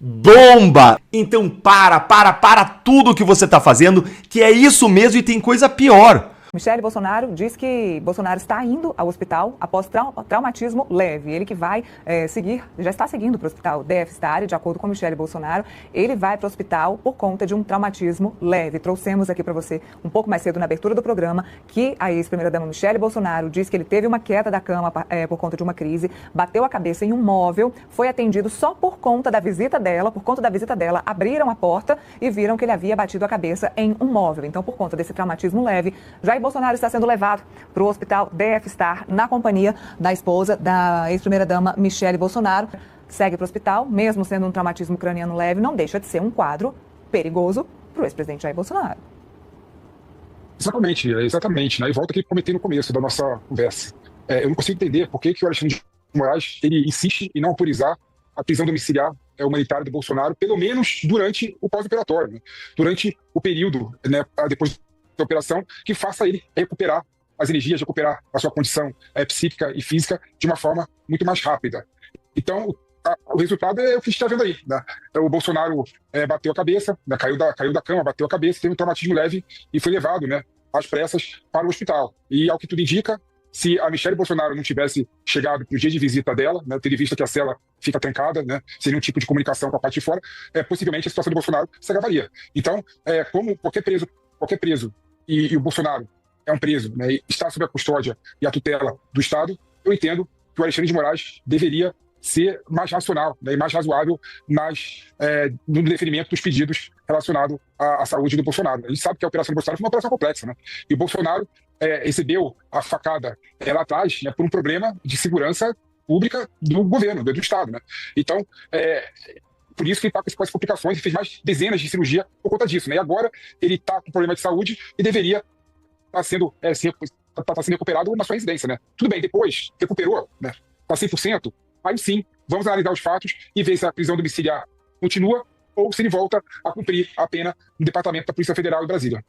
Bomba! Então para tudo que você tá fazendo, que é isso mesmo e tem coisa pior. Michele Bolsonaro diz que Bolsonaro está indo ao hospital após traumatismo leve. Ele que vai seguir, já está seguindo para o hospital DF-Star, de acordo com Michele Bolsonaro, ele vai para o hospital por conta de um traumatismo leve. Trouxemos aqui para você um pouco mais cedo na abertura do programa que a ex-primeira-dama Michele Bolsonaro diz que ele teve uma queda da cama por conta de uma crise, bateu a cabeça em um móvel, foi atendido só por conta da visita dela. Por conta da visita dela, abriram a porta e viram que ele havia batido a cabeça em um móvel. Então, por conta desse traumatismo leve, Jair Bolsonaro está sendo levado para o hospital DF-Star na companhia da esposa da ex-primeira-dama Michele Bolsonaro. Segue para o hospital, mesmo sendo um traumatismo craniano leve, não deixa de ser um quadro perigoso para o ex-presidente Jair Bolsonaro. Exatamente, né? E volta aqui que comentei no começo da nossa conversa. Eu não consigo entender por que o Alexandre de Moraes ele insiste em não autorizar a prisão domiciliar humanitária do Bolsonaro, pelo menos durante o pós-operatório, né? Durante o período, né, depois da operação, que faça ele recuperar as energias, recuperar a sua condição psíquica e física de uma forma muito mais rápida. Então, o resultado é o que a gente está vendo aí, né? O Bolsonaro bateu a cabeça, né? caiu da cama, bateu a cabeça, teve um traumatismo leve e foi levado, né, às pressas para o hospital. E, ao que tudo indica, se a Michele Bolsonaro não tivesse chegado para o dia de visita dela, né, tendo visto que a cela fica trancada, né, sem nenhum tipo de comunicação com a parte de fora, possivelmente a situação do Bolsonaro se agravaria. Então, como qualquer preso e o Bolsonaro é um preso, né, e está sob a custódia e a tutela do Estado, eu entendo que o Alexandre de Moraes deveria ser mais racional, né, e mais razoável no deferimento dos pedidos relacionados à saúde do Bolsonaro. A gente sabe que a operação do Bolsonaro foi uma operação complexa, né? E o Bolsonaro recebeu a facada lá atrás, né, por um problema de segurança pública do governo, do Estado, né? Então, por isso que ele está com essas complicações e fez mais dezenas de cirurgia por conta disso, né? E agora ele está com problema de saúde e deveria estar sendo recuperado na sua residência, né? Tudo bem, depois recuperou, né? Está 100%, aí sim, vamos analisar os fatos e ver se a prisão domiciliar continua ou se ele volta a cumprir a pena no Departamento da Polícia Federal em Brasília.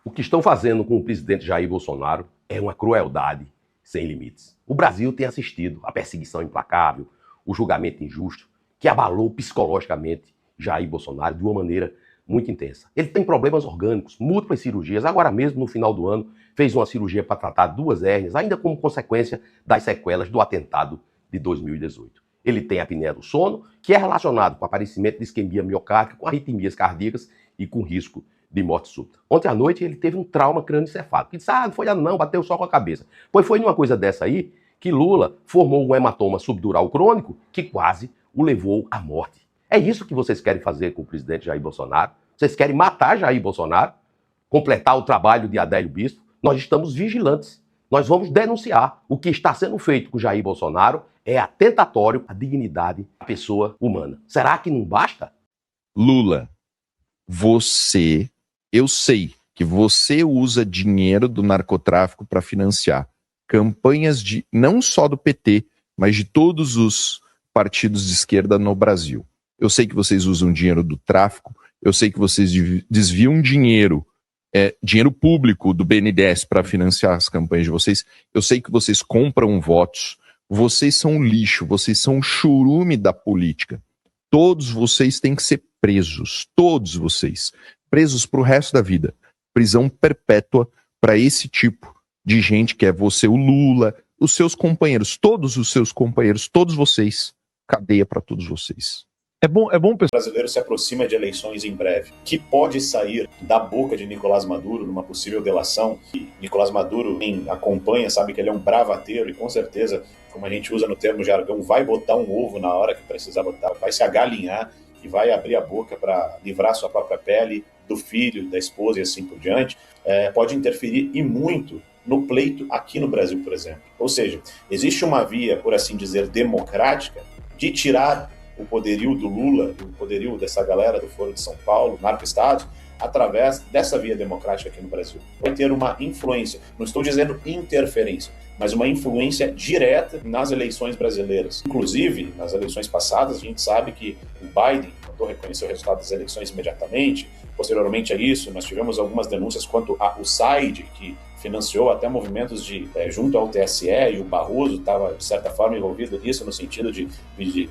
O que estão fazendo com o presidente Jair Bolsonaro é uma crueldade sem limites. O Brasil tem assistido à perseguição implacável, o julgamento injusto, que abalou psicologicamente Jair Bolsonaro de uma maneira muito intensa. Ele tem problemas orgânicos, múltiplas cirurgias. Agora mesmo, no final do ano, fez uma cirurgia para tratar 2 hérnias, ainda como consequência das sequelas do atentado de 2018. Ele tem apneia do sono, que é relacionado com o aparecimento de isquemia miocárdica, com arritmias cardíacas e com risco de morte súbita. Ontem à noite ele teve um trauma crânioencefálico. Ele disse, não foi nada não, bateu só com a cabeça. Pois foi numa coisa dessa aí que Lula formou um hematoma subdural crônico que quase o levou à morte. É isso que vocês querem fazer com o presidente Jair Bolsonaro? Vocês querem matar Jair Bolsonaro? Completar o trabalho de Adélio Bispo? Nós estamos vigilantes. Nós vamos denunciar. O que está sendo feito com Jair Bolsonaro é atentatório à dignidade da pessoa humana. Será que não basta? Lula, eu sei que você usa dinheiro do narcotráfico para financiar campanhas não só do PT, mas de todos os partidos de esquerda no Brasil. Eu sei que vocês usam dinheiro do tráfico, eu sei que vocês desviam dinheiro público do BNDES para financiar as campanhas de vocês, eu sei que vocês compram votos, vocês são um lixo, vocês são um churume da política. Todos vocês têm que ser presos, todos vocês, presos para o resto da vida. Prisão perpétua para esse tipo de gente que é você, o Lula, os seus companheiros, todos os seus companheiros, todos vocês, cadeia para todos vocês. É bom o brasileiro se aproxima de eleições em breve. Que pode sair da boca de Nicolás Maduro numa possível delação? E Nicolás Maduro, quem acompanha, sabe que ele é um bravateiro e com certeza, como a gente usa no termo jargão, vai botar um ovo na hora que precisar botar, vai se agalinhar e vai abrir a boca para livrar sua própria pele, do filho, da esposa e assim por diante. Pode interferir e muito no pleito aqui no Brasil, por exemplo. Ou seja, existe uma via, por assim dizer, democrática de tirar o poderio do Lula, o poderio dessa galera do Foro de São Paulo, narco-estado, através dessa via democrática aqui no Brasil. Vai ter uma influência, não estou dizendo interferência, mas uma influência direta nas eleições brasileiras. Inclusive, nas eleições passadas, a gente sabe que o Biden mandou reconhecer o resultado das eleições imediatamente. Posteriormente a isso, nós tivemos algumas denúncias quanto ao USAID, que financiou até movimentos junto ao TSE, e o Barroso estava, de certa forma, envolvido nisso, no sentido de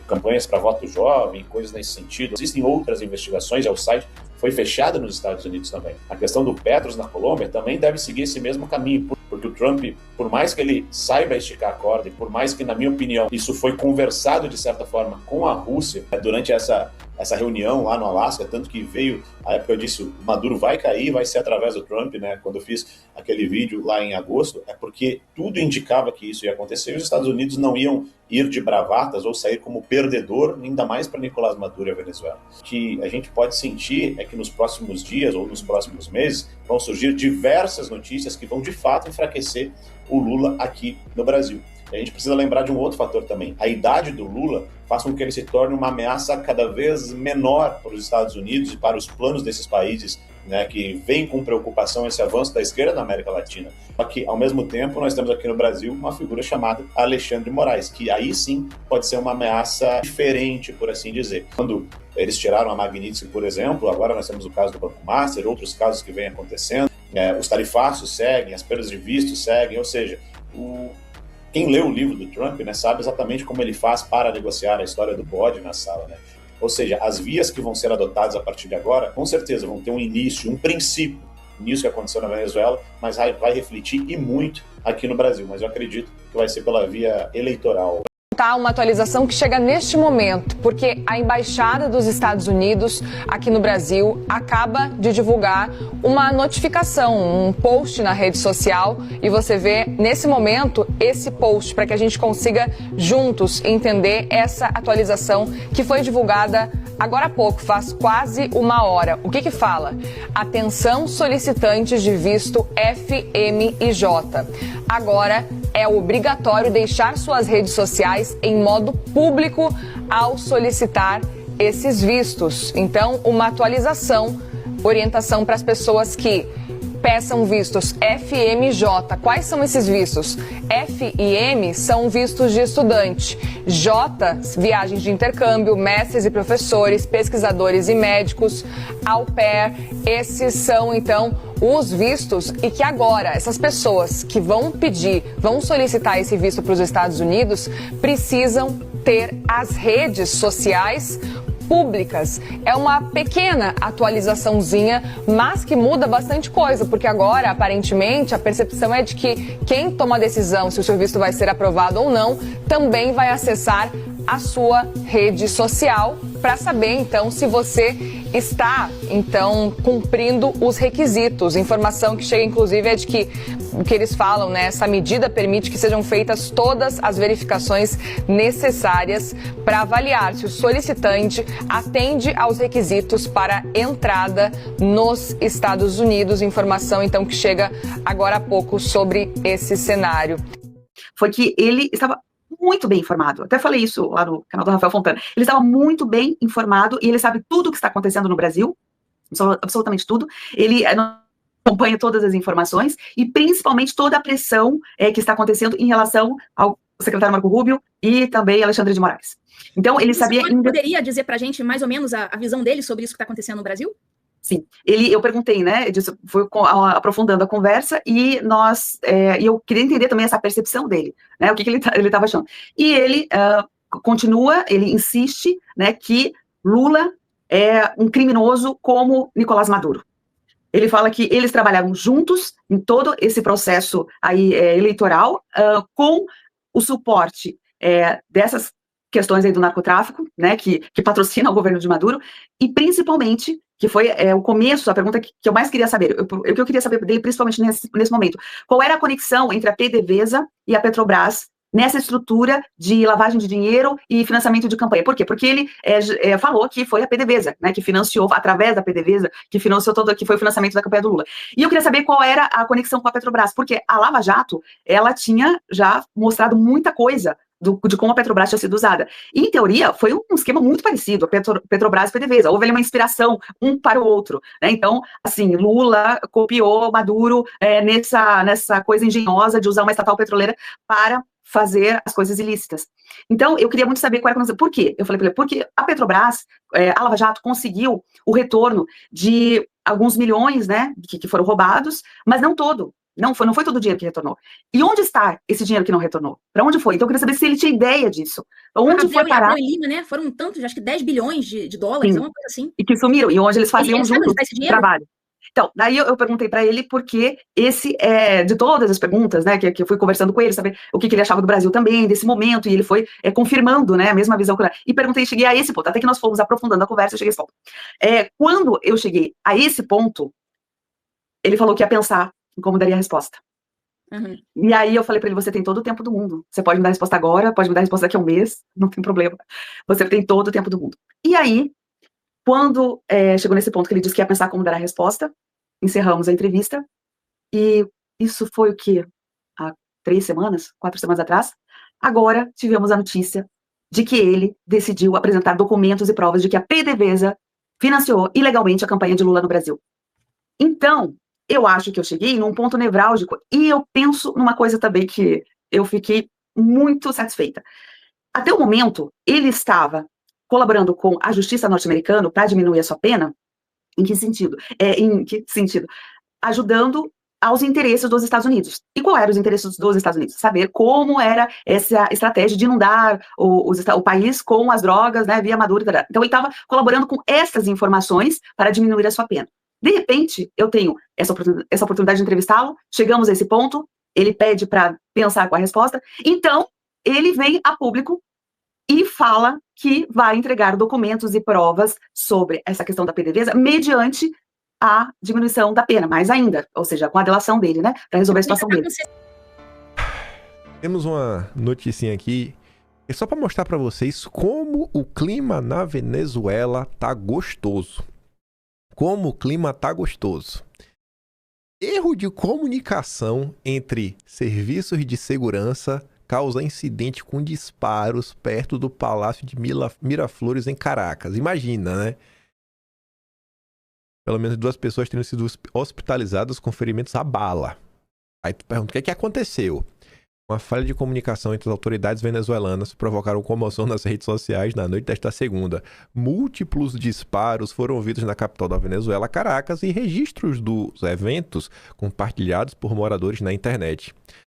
campanhas para voto jovem, coisas nesse sentido. Existem outras investigações, o site foi fechado nos Estados Unidos também. A questão do Petros na Colômbia também deve seguir esse mesmo caminho, porque o Trump, por mais que ele saiba esticar a corda, e por mais que, na minha opinião, isso foi conversado, de certa forma, com a Rússia durante essa reunião lá no Alasca, tanto que veio, a época eu disse, o Maduro vai cair, vai ser através do Trump, né? Quando eu fiz aquele vídeo lá em agosto, é porque tudo indicava que isso ia acontecer, e os Estados Unidos não iam ir de bravatas ou sair como perdedor, ainda mais para Nicolás Maduro e a Venezuela. O que a gente pode sentir é que nos próximos dias ou nos próximos meses vão surgir diversas notícias que vão de fato enfraquecer o Lula aqui no Brasil. E a gente precisa lembrar de um outro fator também. A idade do Lula faz com que ele se torne uma ameaça cada vez menor para os Estados Unidos e para os planos desses países, né, que veem com preocupação esse avanço da esquerda na América Latina. Só que, ao mesmo tempo, nós temos aqui no Brasil uma figura chamada Alexandre de Moraes, que aí sim pode ser uma ameaça diferente, por assim dizer. Quando eles tiraram a Magnitsky, por exemplo, agora nós temos o caso do Banco Master, outros casos que vêm acontecendo, os tarifaços seguem, as perdas de visto seguem, ou seja, quem lê o livro do Trump, né, sabe exatamente como ele faz para negociar a história do bode na sala, né? Ou seja, as vias que vão ser adotadas a partir de agora, com certeza vão ter um início, um princípio nisso que aconteceu na Venezuela, mas vai refletir e muito aqui no Brasil. Mas eu acredito que vai ser pela via eleitoral. Uma atualização que chega neste momento, porque a Embaixada dos Estados Unidos aqui no Brasil acaba de divulgar uma notificação, um post na rede social, e você vê nesse momento esse post para que a gente consiga juntos entender essa atualização que foi divulgada agora há pouco, faz quase uma hora. O que fala? Atenção solicitantes de visto FMIJ. Agora é obrigatório deixar suas redes sociais em modo público ao solicitar esses vistos. Então, uma atualização, orientação para as pessoas que peçam vistos FMJ. Quais são esses vistos? F e M são vistos de estudante. J, viagens de intercâmbio, mestres e professores, pesquisadores e médicos, au pair. Esses são, então, os vistos, e que agora essas pessoas que vão solicitar esse visto para os Estados Unidos precisam ter as redes sociais públicas. É uma pequena atualizaçãozinha, mas que muda bastante coisa, porque agora, aparentemente, a percepção é de que quem toma a decisão se o seu visto vai ser aprovado ou não, também vai acessar a sua rede social para saber, então, se você está, então, cumprindo os requisitos. Informação que chega, inclusive, é de que o que eles falam, né? Essa medida permite que sejam feitas todas as verificações necessárias para avaliar se o solicitante atende aos requisitos para entrada nos Estados Unidos. Informação, então, que chega agora há pouco sobre esse cenário. Foi que ele estava muito bem informado. Até falei isso lá no canal do Rafael Fontana. Ele estava muito bem informado e ele sabe tudo o que está acontecendo no Brasil, absolutamente tudo. Ele acompanha todas as informações e principalmente toda a pressão que está acontecendo em relação ao secretário Marco Rubio e também Alexandre de Moraes. Então, ele sabia... Você poderia dizer para a gente mais ou menos a visão dele sobre isso que está acontecendo no Brasil? Sim, eu perguntei, né, foi aprofundando a conversa e eu queria entender também essa percepção dele, né, o que ele estava achando. E ele ele insiste, né, que Lula é um criminoso como Nicolás Maduro. Ele fala que eles trabalharam juntos em todo esse processo aí, eleitoral, com o suporte dessas questões aí do narcotráfico, né, que patrocina o governo de Maduro, e principalmente, que foi o começo, a pergunta que eu mais queria saber, o que eu queria saber dele, principalmente nesse momento, qual era a conexão entre a PDVSA e a Petrobras nessa estrutura de lavagem de dinheiro e financiamento de campanha. Por quê? Porque ele falou que foi a PDVSA, né, que financiou, através da PDVSA, que financiou que foi o financiamento da campanha do Lula. E eu queria saber qual era a conexão com a Petrobras, porque a Lava Jato, ela tinha já mostrado muita coisa de como a Petrobras tinha sido usada. E, em teoria, foi um esquema muito parecido, a Petrobras e PDVSA. Houve ali uma inspiração um para o outro, né? Então, assim, Lula copiou Maduro nessa coisa engenhosa de usar uma estatal petroleira para fazer as coisas ilícitas. Então, eu queria muito saber qual era a conexão. Por quê? Eu falei para ele, porque a Petrobras, a Lava Jato, conseguiu o retorno de alguns milhões, né, que foram roubados, mas não todo. Não foi todo o dinheiro que retornou. E onde está esse dinheiro que não retornou? Para onde foi? Então eu queria saber se ele tinha ideia disso. Onde foi parar? Abreu e Lima, né? Foram tantos, acho que 10 bilhões de dólares, Sim. uma coisa assim. E que sumiram, e onde eles faziam Ele sabe juntos onde tá esse o dinheiro? trabalho. Então, daí eu perguntei para ele porque esse é de todas as perguntas, né, que eu fui conversando com ele, saber o que ele achava do Brasil também, desse momento, e ele foi confirmando, né, a mesma visão que eu... E perguntei, cheguei a esse ponto, até que nós fomos aprofundando a conversa, eu cheguei a esse ponto. Quando eu cheguei a esse ponto, ele falou que ia pensar em como daria a resposta. Uhum. E aí eu falei para ele, você tem todo o tempo do mundo. Você pode me dar a resposta agora, pode me dar a resposta daqui a um mês, não tem problema. Você tem todo o tempo do mundo. E aí, quando chegou nesse ponto que ele disse que ia pensar como dar a resposta, encerramos a entrevista, e isso foi o quê? Há 4 semanas atrás. Agora tivemos a notícia de que ele decidiu apresentar documentos e provas de que a PDVSA financiou ilegalmente a campanha de Lula no Brasil. Então, eu acho que eu cheguei num ponto nevrálgico, e eu penso numa coisa também que eu fiquei muito satisfeita. Até o momento, ele estava colaborando com a justiça norte-americana para diminuir a sua pena. Em que sentido? Ajudando aos interesses dos Estados Unidos. E qual eram os interesses dos Estados Unidos? Saber como era essa estratégia de inundar o país com as drogas, né, via Maduro. Então, ele estava colaborando com essas informações para diminuir a sua pena. De repente, eu tenho essa oportunidade de entrevistá-lo, chegamos a esse ponto, ele pede para pensar com a resposta, então, ele vem a público e fala que vai entregar documentos e provas sobre essa questão da PDVSA mediante a diminuição da pena, mais ainda, ou seja, com a delação dele, né, para resolver a situação dele. Temos uma noticinha aqui, é só para mostrar para vocês como o clima na Venezuela tá gostoso. Como o clima tá gostoso. Erro de comunicação entre serviços de segurança causa incidente com disparos perto do Palácio de Miraflores, em Caracas. Imagina, né? Pelo menos 2 pessoas teriam sido hospitalizadas com ferimentos à bala. Aí tu pergunta, o que aconteceu? Uma falha de comunicação entre as autoridades venezuelanas provocaram comoção nas redes sociais na noite desta segunda. Múltiplos disparos foram ouvidos na capital da Venezuela, Caracas, e registros dos eventos compartilhados por moradores na internet.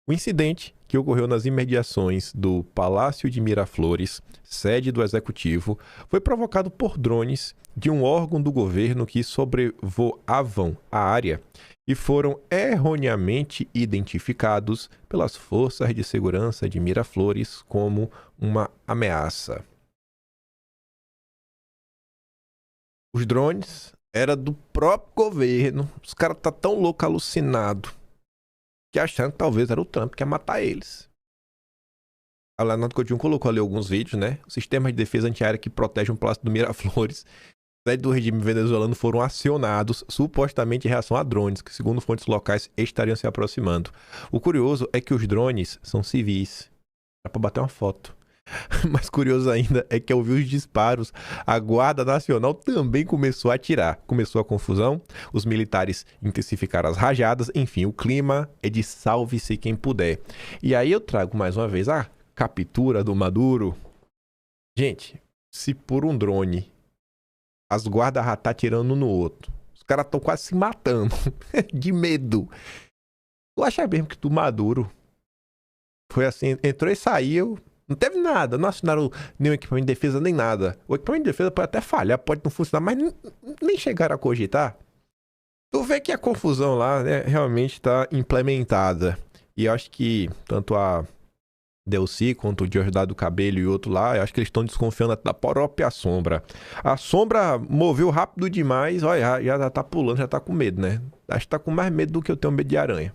O incidente, que ocorreu nas imediações do Palácio de Miraflores, sede do executivo, foi provocado por drones de um órgão do governo que sobrevoavam a área e foram erroneamente identificados pelas forças de segurança de Miraflores como uma ameaça. Os drones eram do próprio governo. Os caras tá tão louco, alucinado, que achando que talvez era o Trump que ia matar eles. A Leonardo Coutinho colocou ali alguns vídeos, né? O sistema de defesa antiaérea que protege um palácio do Miraflores do regime venezuelano foram acionados, supostamente em reação a drones, que segundo fontes locais estariam se aproximando. O curioso é que os drones são civis. Dá pra bater uma foto. Mas curioso ainda é que ao ouvir os disparos, a Guarda Nacional também começou a atirar. Começou a confusão, os militares intensificaram as rajadas, enfim, o clima é de salve-se quem puder. E aí eu trago mais uma vez a captura do Maduro. Gente, se por um drone as guardas já tá atirando um no outro, os caras estão quase se matando de medo. Tu acha mesmo que do Maduro foi assim, entrou e saiu, não teve nada, não assinaram nenhum equipamento de defesa nem nada. O equipamento de defesa pode até falhar, pode não funcionar, mas nem chegaram a cogitar. Tu vê que a confusão lá, né, realmente está implementada. E eu acho que tanto a Delcy quanto o Diosdado Cabello e outro lá, eu acho que eles estão desconfiando da própria Sombra. A Sombra moveu rápido demais, olha, já tá pulando, já tá com medo, né? Acho que tá com mais medo do que eu tenho medo de aranha.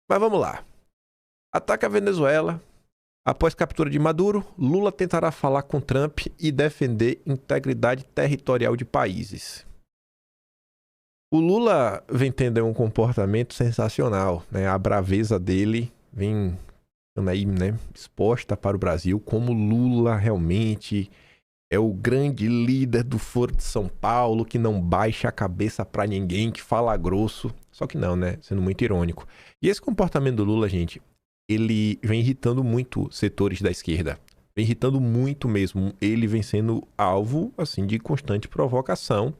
Mas vamos lá. Ataque a Venezuela. Após captura de Maduro, Lula tentará falar com Trump e defender integridade territorial de países. O Lula vem tendo um comportamento sensacional, né? A braveza dele vem aí, né, exposta para o Brasil, como Lula realmente é o grande líder do Foro de São Paulo, que não baixa a cabeça para ninguém, que fala grosso. Só que não, né? Sendo muito irônico. E esse comportamento do Lula, gente, ele vem irritando muito setores da esquerda. Vem irritando muito mesmo. Ele vem sendo alvo, assim, de constante provocação,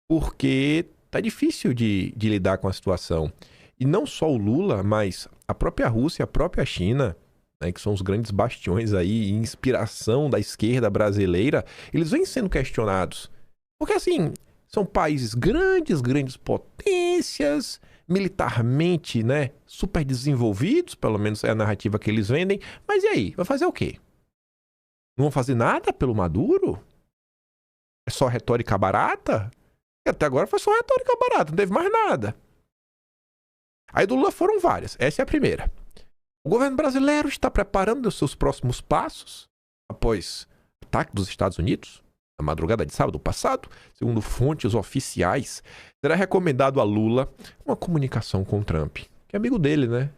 porque tá difícil de lidar com a situação. E não só o Lula, mas a própria Rússia, a própria China, né, que são os grandes bastiões aí, inspiração da esquerda brasileira, eles vêm sendo questionados. Porque assim, são países grandes potências, militarmente, né, super desenvolvidos, pelo menos é a narrativa que eles vendem. Mas e aí? Vai fazer o quê? Não vão fazer nada pelo Maduro? É só retórica barata? E até agora foi só retórica barata, não teve mais nada. Aí do Lula foram várias. Essa é a primeira. O governo brasileiro está preparando os seus próximos passos após o ataque dos Estados Unidos, na madrugada de sábado passado. Segundo fontes oficiais, será recomendado a Lula uma comunicação com Trump, que é amigo dele, né?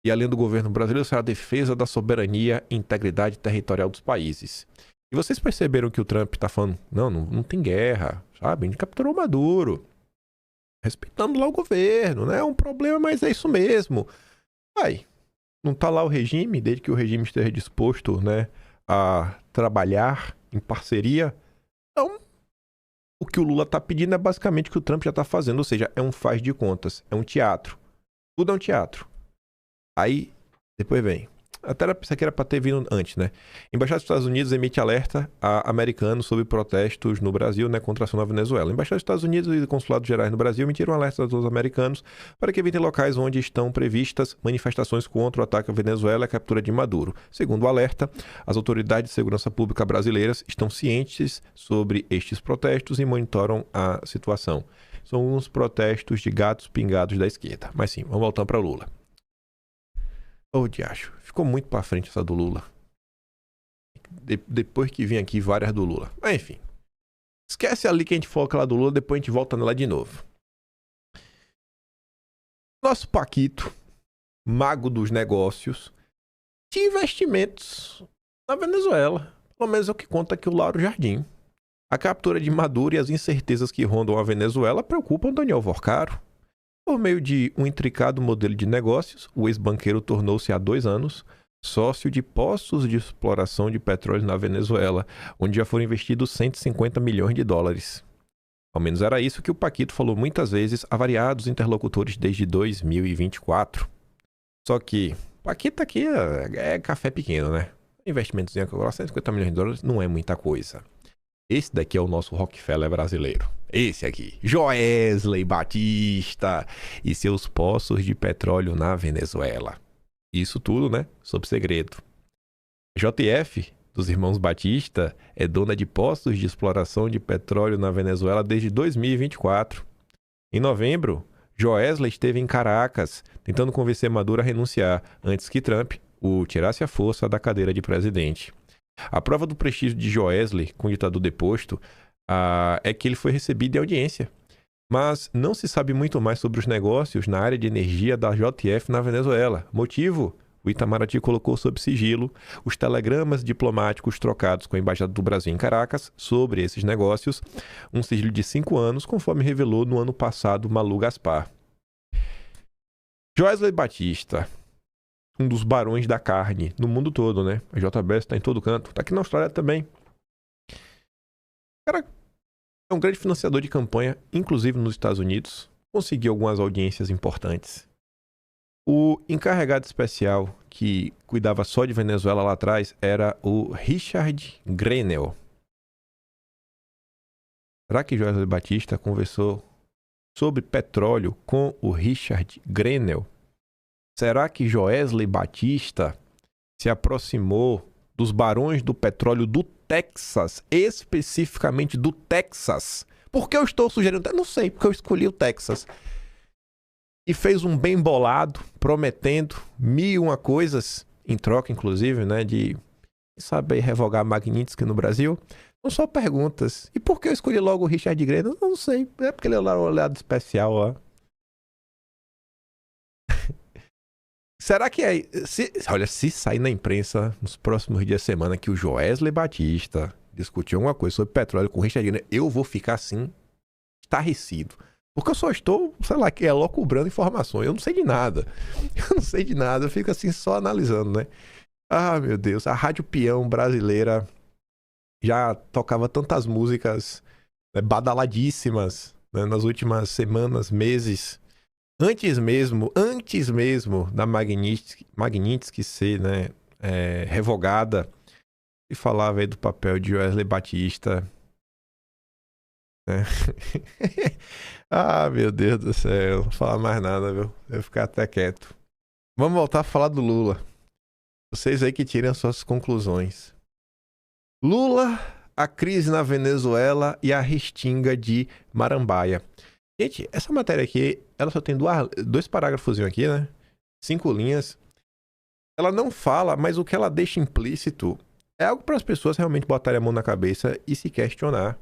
E além do governo brasileiro, será a defesa da soberania e integridade territorial dos países. E vocês perceberam que o Trump está falando, não tem guerra, sabe? A gente capturou Maduro. Respeitando lá o governo, né? É um problema, mas é isso mesmo. Vai, não tá lá o regime, desde que o regime esteja disposto, né, a trabalhar em parceria. Então, o que o Lula tá pedindo é basicamente o que o Trump já tá fazendo, ou seja, é um faz de contas, é um teatro. Tudo é um teatro. Aí, depois vem. Até isso aqui era para ter vindo antes, né? A Embaixada dos Estados Unidos emite alerta a americanos sobre protestos no Brasil, né, contra a ação na Venezuela. A Embaixada dos Estados Unidos e consulados gerais no Brasil emitiram alerta aos americanos para que evitem locais onde estão previstas manifestações contra o ataque à Venezuela e a captura de Maduro. Segundo o alerta, as autoridades de segurança pública brasileiras estão cientes sobre estes protestos e monitoram a situação. São uns protestos de gatos pingados da esquerda. Mas sim, vamos voltar para Lula. Ô, diacho, ficou muito pra frente essa do Lula. Depois que vem aqui várias do Lula. Mas enfim. Esquece ali que a gente foca lá do Lula, depois a gente volta nela de novo. Nosso Paquito, mago dos negócios, tinha investimentos na Venezuela. Pelo menos é o que conta aqui o Lauro Jardim. A captura de Maduro e as incertezas que rondam a Venezuela preocupam Daniel Vorcaro. Por meio de um intricado modelo de negócios, o ex-banqueiro tornou-se há 2 anos sócio de poços de exploração de petróleo na Venezuela, onde já foram investidos 150 milhões de dólares. Ao menos era isso que o Paquito falou muitas vezes a variados interlocutores desde 2024. Só que Paquito aqui é café pequeno, né? Investimentozinho agora, 150 milhões de dólares não é muita coisa. Esse daqui é o nosso Rockefeller brasileiro. Esse aqui, Joesley Batista e seus poços de petróleo na Venezuela. Isso tudo, né? Sob segredo. JF, dos irmãos Batista, é dona de poços de exploração de petróleo na Venezuela desde 2024. Em novembro, Joesley esteve em Caracas, tentando convencer Maduro a renunciar, antes que Trump o tirasse à força da cadeira de presidente. A prova do prestígio de Joesley, com o ditador deposto, é que ele foi recebido em audiência. Mas não se sabe muito mais sobre os negócios na área de energia da JF na Venezuela. Motivo? O Itamaraty colocou sob sigilo os telegramas diplomáticos trocados com a Embaixada do Brasil em Caracas sobre esses negócios, um sigilo de 5 anos, conforme revelou no ano passado Malu Gaspar. Joesley Batista, um dos barões da carne no mundo todo, né? A JBS está em todo canto, está aqui na Austrália também. O cara é um grande financiador de campanha, inclusive nos Estados Unidos, conseguiu algumas audiências importantes. O encarregado especial que cuidava só de Venezuela lá atrás era o Richard Grenell. Será que Joesley Batista conversou sobre petróleo com o Richard Grenell? Será que Joesley Batista se aproximou dos barões do petróleo do Texas, especificamente do Texas? Por que eu estou sugerindo? Eu não sei, porque eu escolhi o Texas. E fez um bem bolado, prometendo 1001 coisas, em troca, inclusive, né, de saber revogar Magnitsky no Brasil. Não só perguntas. E por que eu escolhi logo o Richard Grenell? Eu não sei. É porque ele é lá um olhado especial, ó. Será que é... Olha, se sair na imprensa nos próximos dias de semana que o Joesley Batista discutiu alguma coisa sobre petróleo com o Richard Grenell, eu vou ficar assim, estarrecido. Porque eu só estou, sei lá, que é logo cobrando informações. Eu não sei de nada. Eu não sei de nada. Eu fico assim só analisando, né? Ah, meu Deus. A Rádio Peão brasileira já tocava tantas músicas, né, badaladíssimas, né, nas últimas semanas, meses. antes mesmo da Magnitsky ser, né, revogada, e falava aí do papel de Wesley Batista, né? Ah, meu Deus do céu, eu não vou falar mais nada, viu? Eu vou ficar até quieto. Vamos voltar a falar do Lula. Vocês aí que tirem as suas conclusões. Lula, a crise na Venezuela e a restinga de Marambaia. Gente, essa matéria aqui, ela só tem dois parágrafos aqui, né? 5 linhas. Ela não fala, mas o que ela deixa implícito é algo para as pessoas realmente botarem a mão na cabeça e se questionar.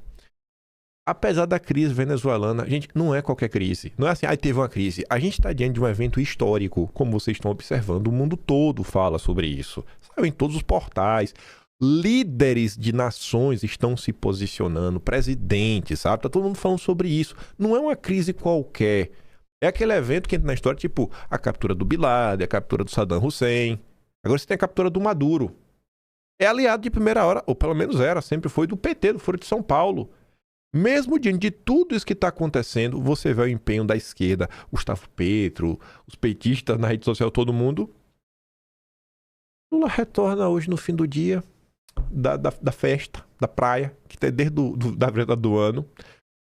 Apesar da crise venezuelana, gente, não é qualquer crise. Não é assim, teve uma crise. A gente está diante de um evento histórico, como vocês estão observando. O mundo todo fala sobre isso. Saiu em todos os portais. Líderes de nações estão se posicionando, presidentes, sabe? Tá todo mundo falando sobre isso. Não é uma crise qualquer. É aquele evento que entra na história, tipo a captura do Bin Laden, a captura do Saddam Hussein. Agora você tem a captura do Maduro. É aliado de primeira hora, ou pelo menos era, sempre foi do PT, do Foro de São Paulo. Mesmo diante de tudo isso que está acontecendo, você vê o empenho da esquerda, Gustavo Petro, os petistas na rede social, todo mundo. Lula retorna hoje no fim do dia da festa, da praia, que tem desde da virada do ano.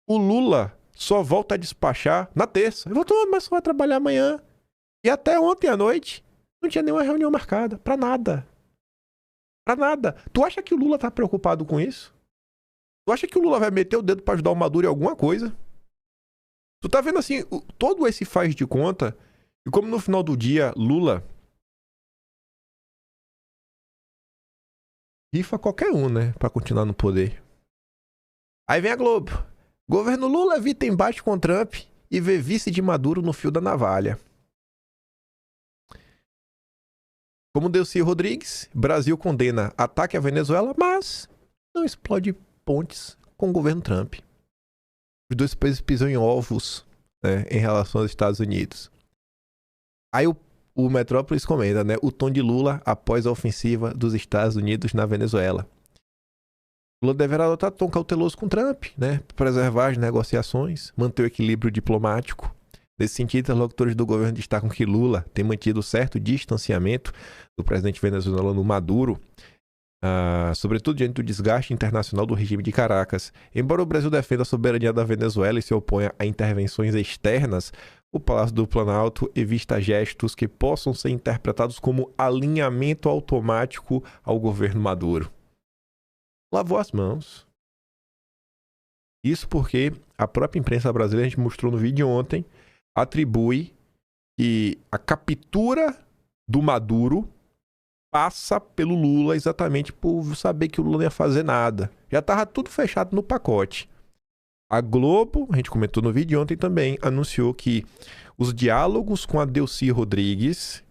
O Lula só volta a despachar na terça. Ele voltou, mas só vai trabalhar amanhã. E até ontem à noite não tinha nenhuma reunião marcada. Pra nada. Pra nada. Tu acha que o Lula tá preocupado com isso? Tu acha que o Lula vai meter o dedo pra ajudar o Maduro em alguma coisa? Tu tá vendo assim, todo esse faz de conta, e como no final do dia, Lula rifa qualquer um, né? Pra continuar no poder. Aí vem a Globo. Governo Lula evita embate com Trump e vê vice de Maduro no fio da navalha. Como Delcy Rodrigues, Brasil condena ataque à Venezuela, mas não explode pontes com o governo Trump. Os dois países pisam em ovos, né, em relação aos Estados Unidos. Aí o Metrópolis comenta, né, o tom de Lula após a ofensiva dos Estados Unidos na Venezuela. Lula deverá adotar tom cauteloso com Trump, né, preservar as negociações, manter o equilíbrio diplomático. Nesse sentido, os locutores do governo destacam que Lula tem mantido certo distanciamento do presidente venezuelano Maduro, sobretudo diante do desgaste internacional do regime de Caracas. Embora o Brasil defenda a soberania da Venezuela e se oponha a intervenções externas, o Palácio do Planalto evita gestos que possam ser interpretados como alinhamento automático ao governo Maduro. Lavou as mãos. Isso porque a própria imprensa brasileira, a gente mostrou no vídeo ontem, atribui que a captura do Maduro passa pelo Lula exatamente por saber que o Lula não ia fazer nada. Já estava tudo fechado no pacote. A Globo, a gente comentou no vídeo ontem também, anunciou que os diálogos com a Delcy Rodrigues,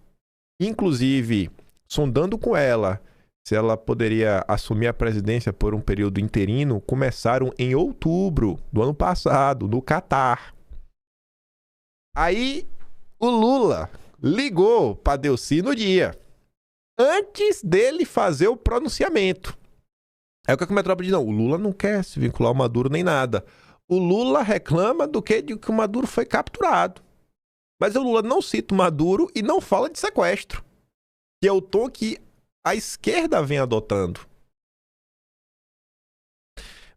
inclusive sondando com ela se ela poderia assumir a presidência por um período interino, começaram em outubro do ano passado, no Catar. Aí o Lula ligou para Delcy no dia, antes dele fazer o pronunciamento. Aí o que a Metrópole diz, não, o Lula não quer se vincular ao Maduro nem nada. O Lula reclama de que o Maduro foi capturado. Mas o Lula não cita o Maduro e não fala de sequestro, que é o tom que a esquerda vem adotando.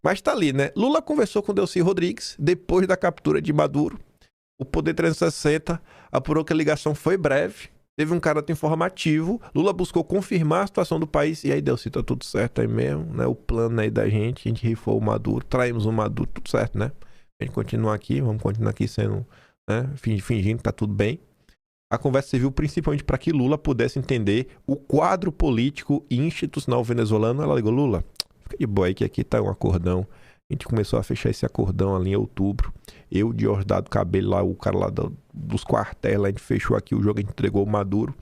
Mas tá ali, né? Lula conversou com Delcy Rodrigues depois da captura de Maduro. O Poder 360 apurou que a ligação foi breve, teve um caráter informativo. Lula buscou confirmar a situação do país. E aí, Delcy, tá tudo certo aí mesmo, né? O plano aí da gente, a gente rifou o Maduro, traímos o Maduro, tudo certo, né? A gente continua aqui, vamos continuar aqui sendo, né? Fingindo que tá tudo bem. A conversa serviu principalmente para que Lula pudesse entender o quadro político e institucional venezuelano. Ela ligou, Lula, fica de boa aí que aqui tá um acordão. A gente começou a fechar esse acordão ali em outubro. Eu, Diosdado Cabello, lá, o cara lá dos quartéis, lá, a gente fechou aqui o jogo, a gente entregou o Maduro.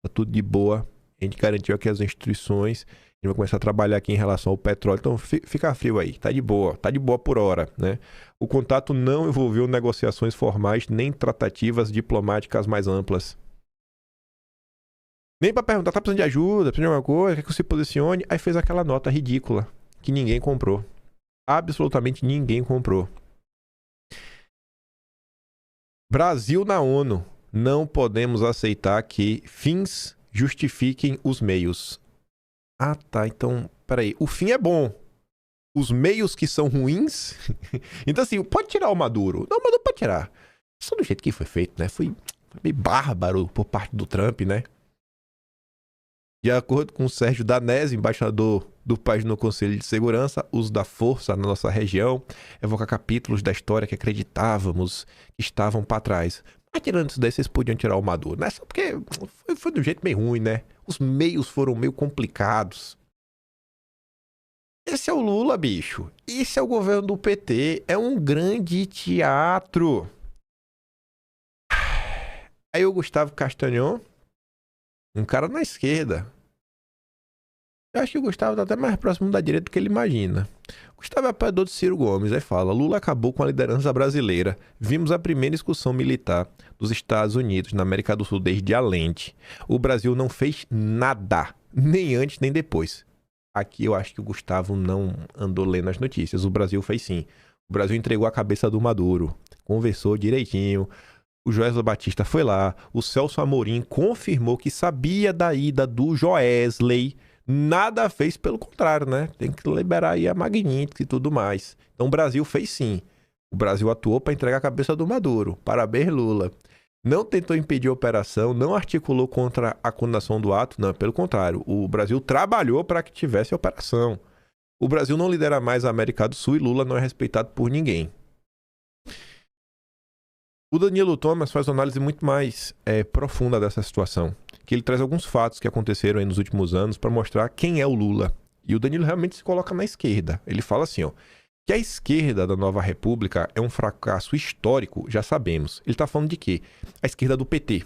Tá tudo de boa. A gente garantiu aqui as instituições. A gente vai começar a trabalhar aqui em relação ao petróleo. Então, fica frio aí. Tá de boa por hora, né? O contato não envolveu negociações formais, nem tratativas diplomáticas mais amplas. Nem pra perguntar, tá precisando de ajuda, precisa de alguma coisa, quer que eu se posicione? Aí fez aquela nota ridícula, que ninguém comprou. Absolutamente ninguém comprou. Brasil na ONU. Não podemos aceitar que fins justifiquem os meios. Ah, tá. Então, peraí. O fim é bom. Os meios que são ruins? Então, assim, pode tirar o Maduro. Não, Maduro pode tirar. Só do jeito que foi feito, né? Foi meio bárbaro por parte do Trump, né? De acordo com o Sérgio Danese, embaixador do país no Conselho de Segurança, uso da força na nossa região evoca capítulos da história que acreditávamos que estavam para trás. Mas tirando isso daí, vocês podiam tirar o Maduro, né? Só porque foi de um jeito meio ruim, né? Os meios foram meio complicados. Esse é o Lula, bicho. Esse é o governo do PT. É um grande teatro. Aí o Gustavo Castañón, um cara na esquerda. Eu acho que o Gustavo tá até mais próximo da direita do que ele imagina. O Gustavo é apoiador de Ciro Gomes. Aí fala: Lula acabou com a liderança brasileira. Vimos a primeira excursão militar dos Estados Unidos na América do Sul desde Allende. O Brasil não fez nada, nem antes nem depois. Aqui eu acho que o Gustavo não andou lendo as notícias. O Brasil fez sim. O Brasil entregou a cabeça do Maduro. Conversou direitinho. O Joesley Batista foi lá. O Celso Amorim confirmou que sabia da ida do Joesley. Nada fez, pelo contrário, né? Tem que liberar aí a Magnitsky e tudo mais. Então o Brasil fez sim. O Brasil atuou para entregar a cabeça do Maduro. Parabéns, Lula. Não tentou impedir a operação, não articulou contra a condenação do ato, não, pelo contrário. O Brasil trabalhou para que tivesse a operação. O Brasil não lidera mais a América do Sul e Lula não é respeitado por ninguém. O Danilo Thomas faz uma análise muito mais profunda dessa situação, que ele traz alguns fatos que aconteceram aí nos últimos anos para mostrar quem é o Lula. E o Danilo realmente se coloca na esquerda. Ele fala assim, ó, que a esquerda da Nova República é um fracasso histórico, já sabemos. Ele está falando de quê? A esquerda do PT.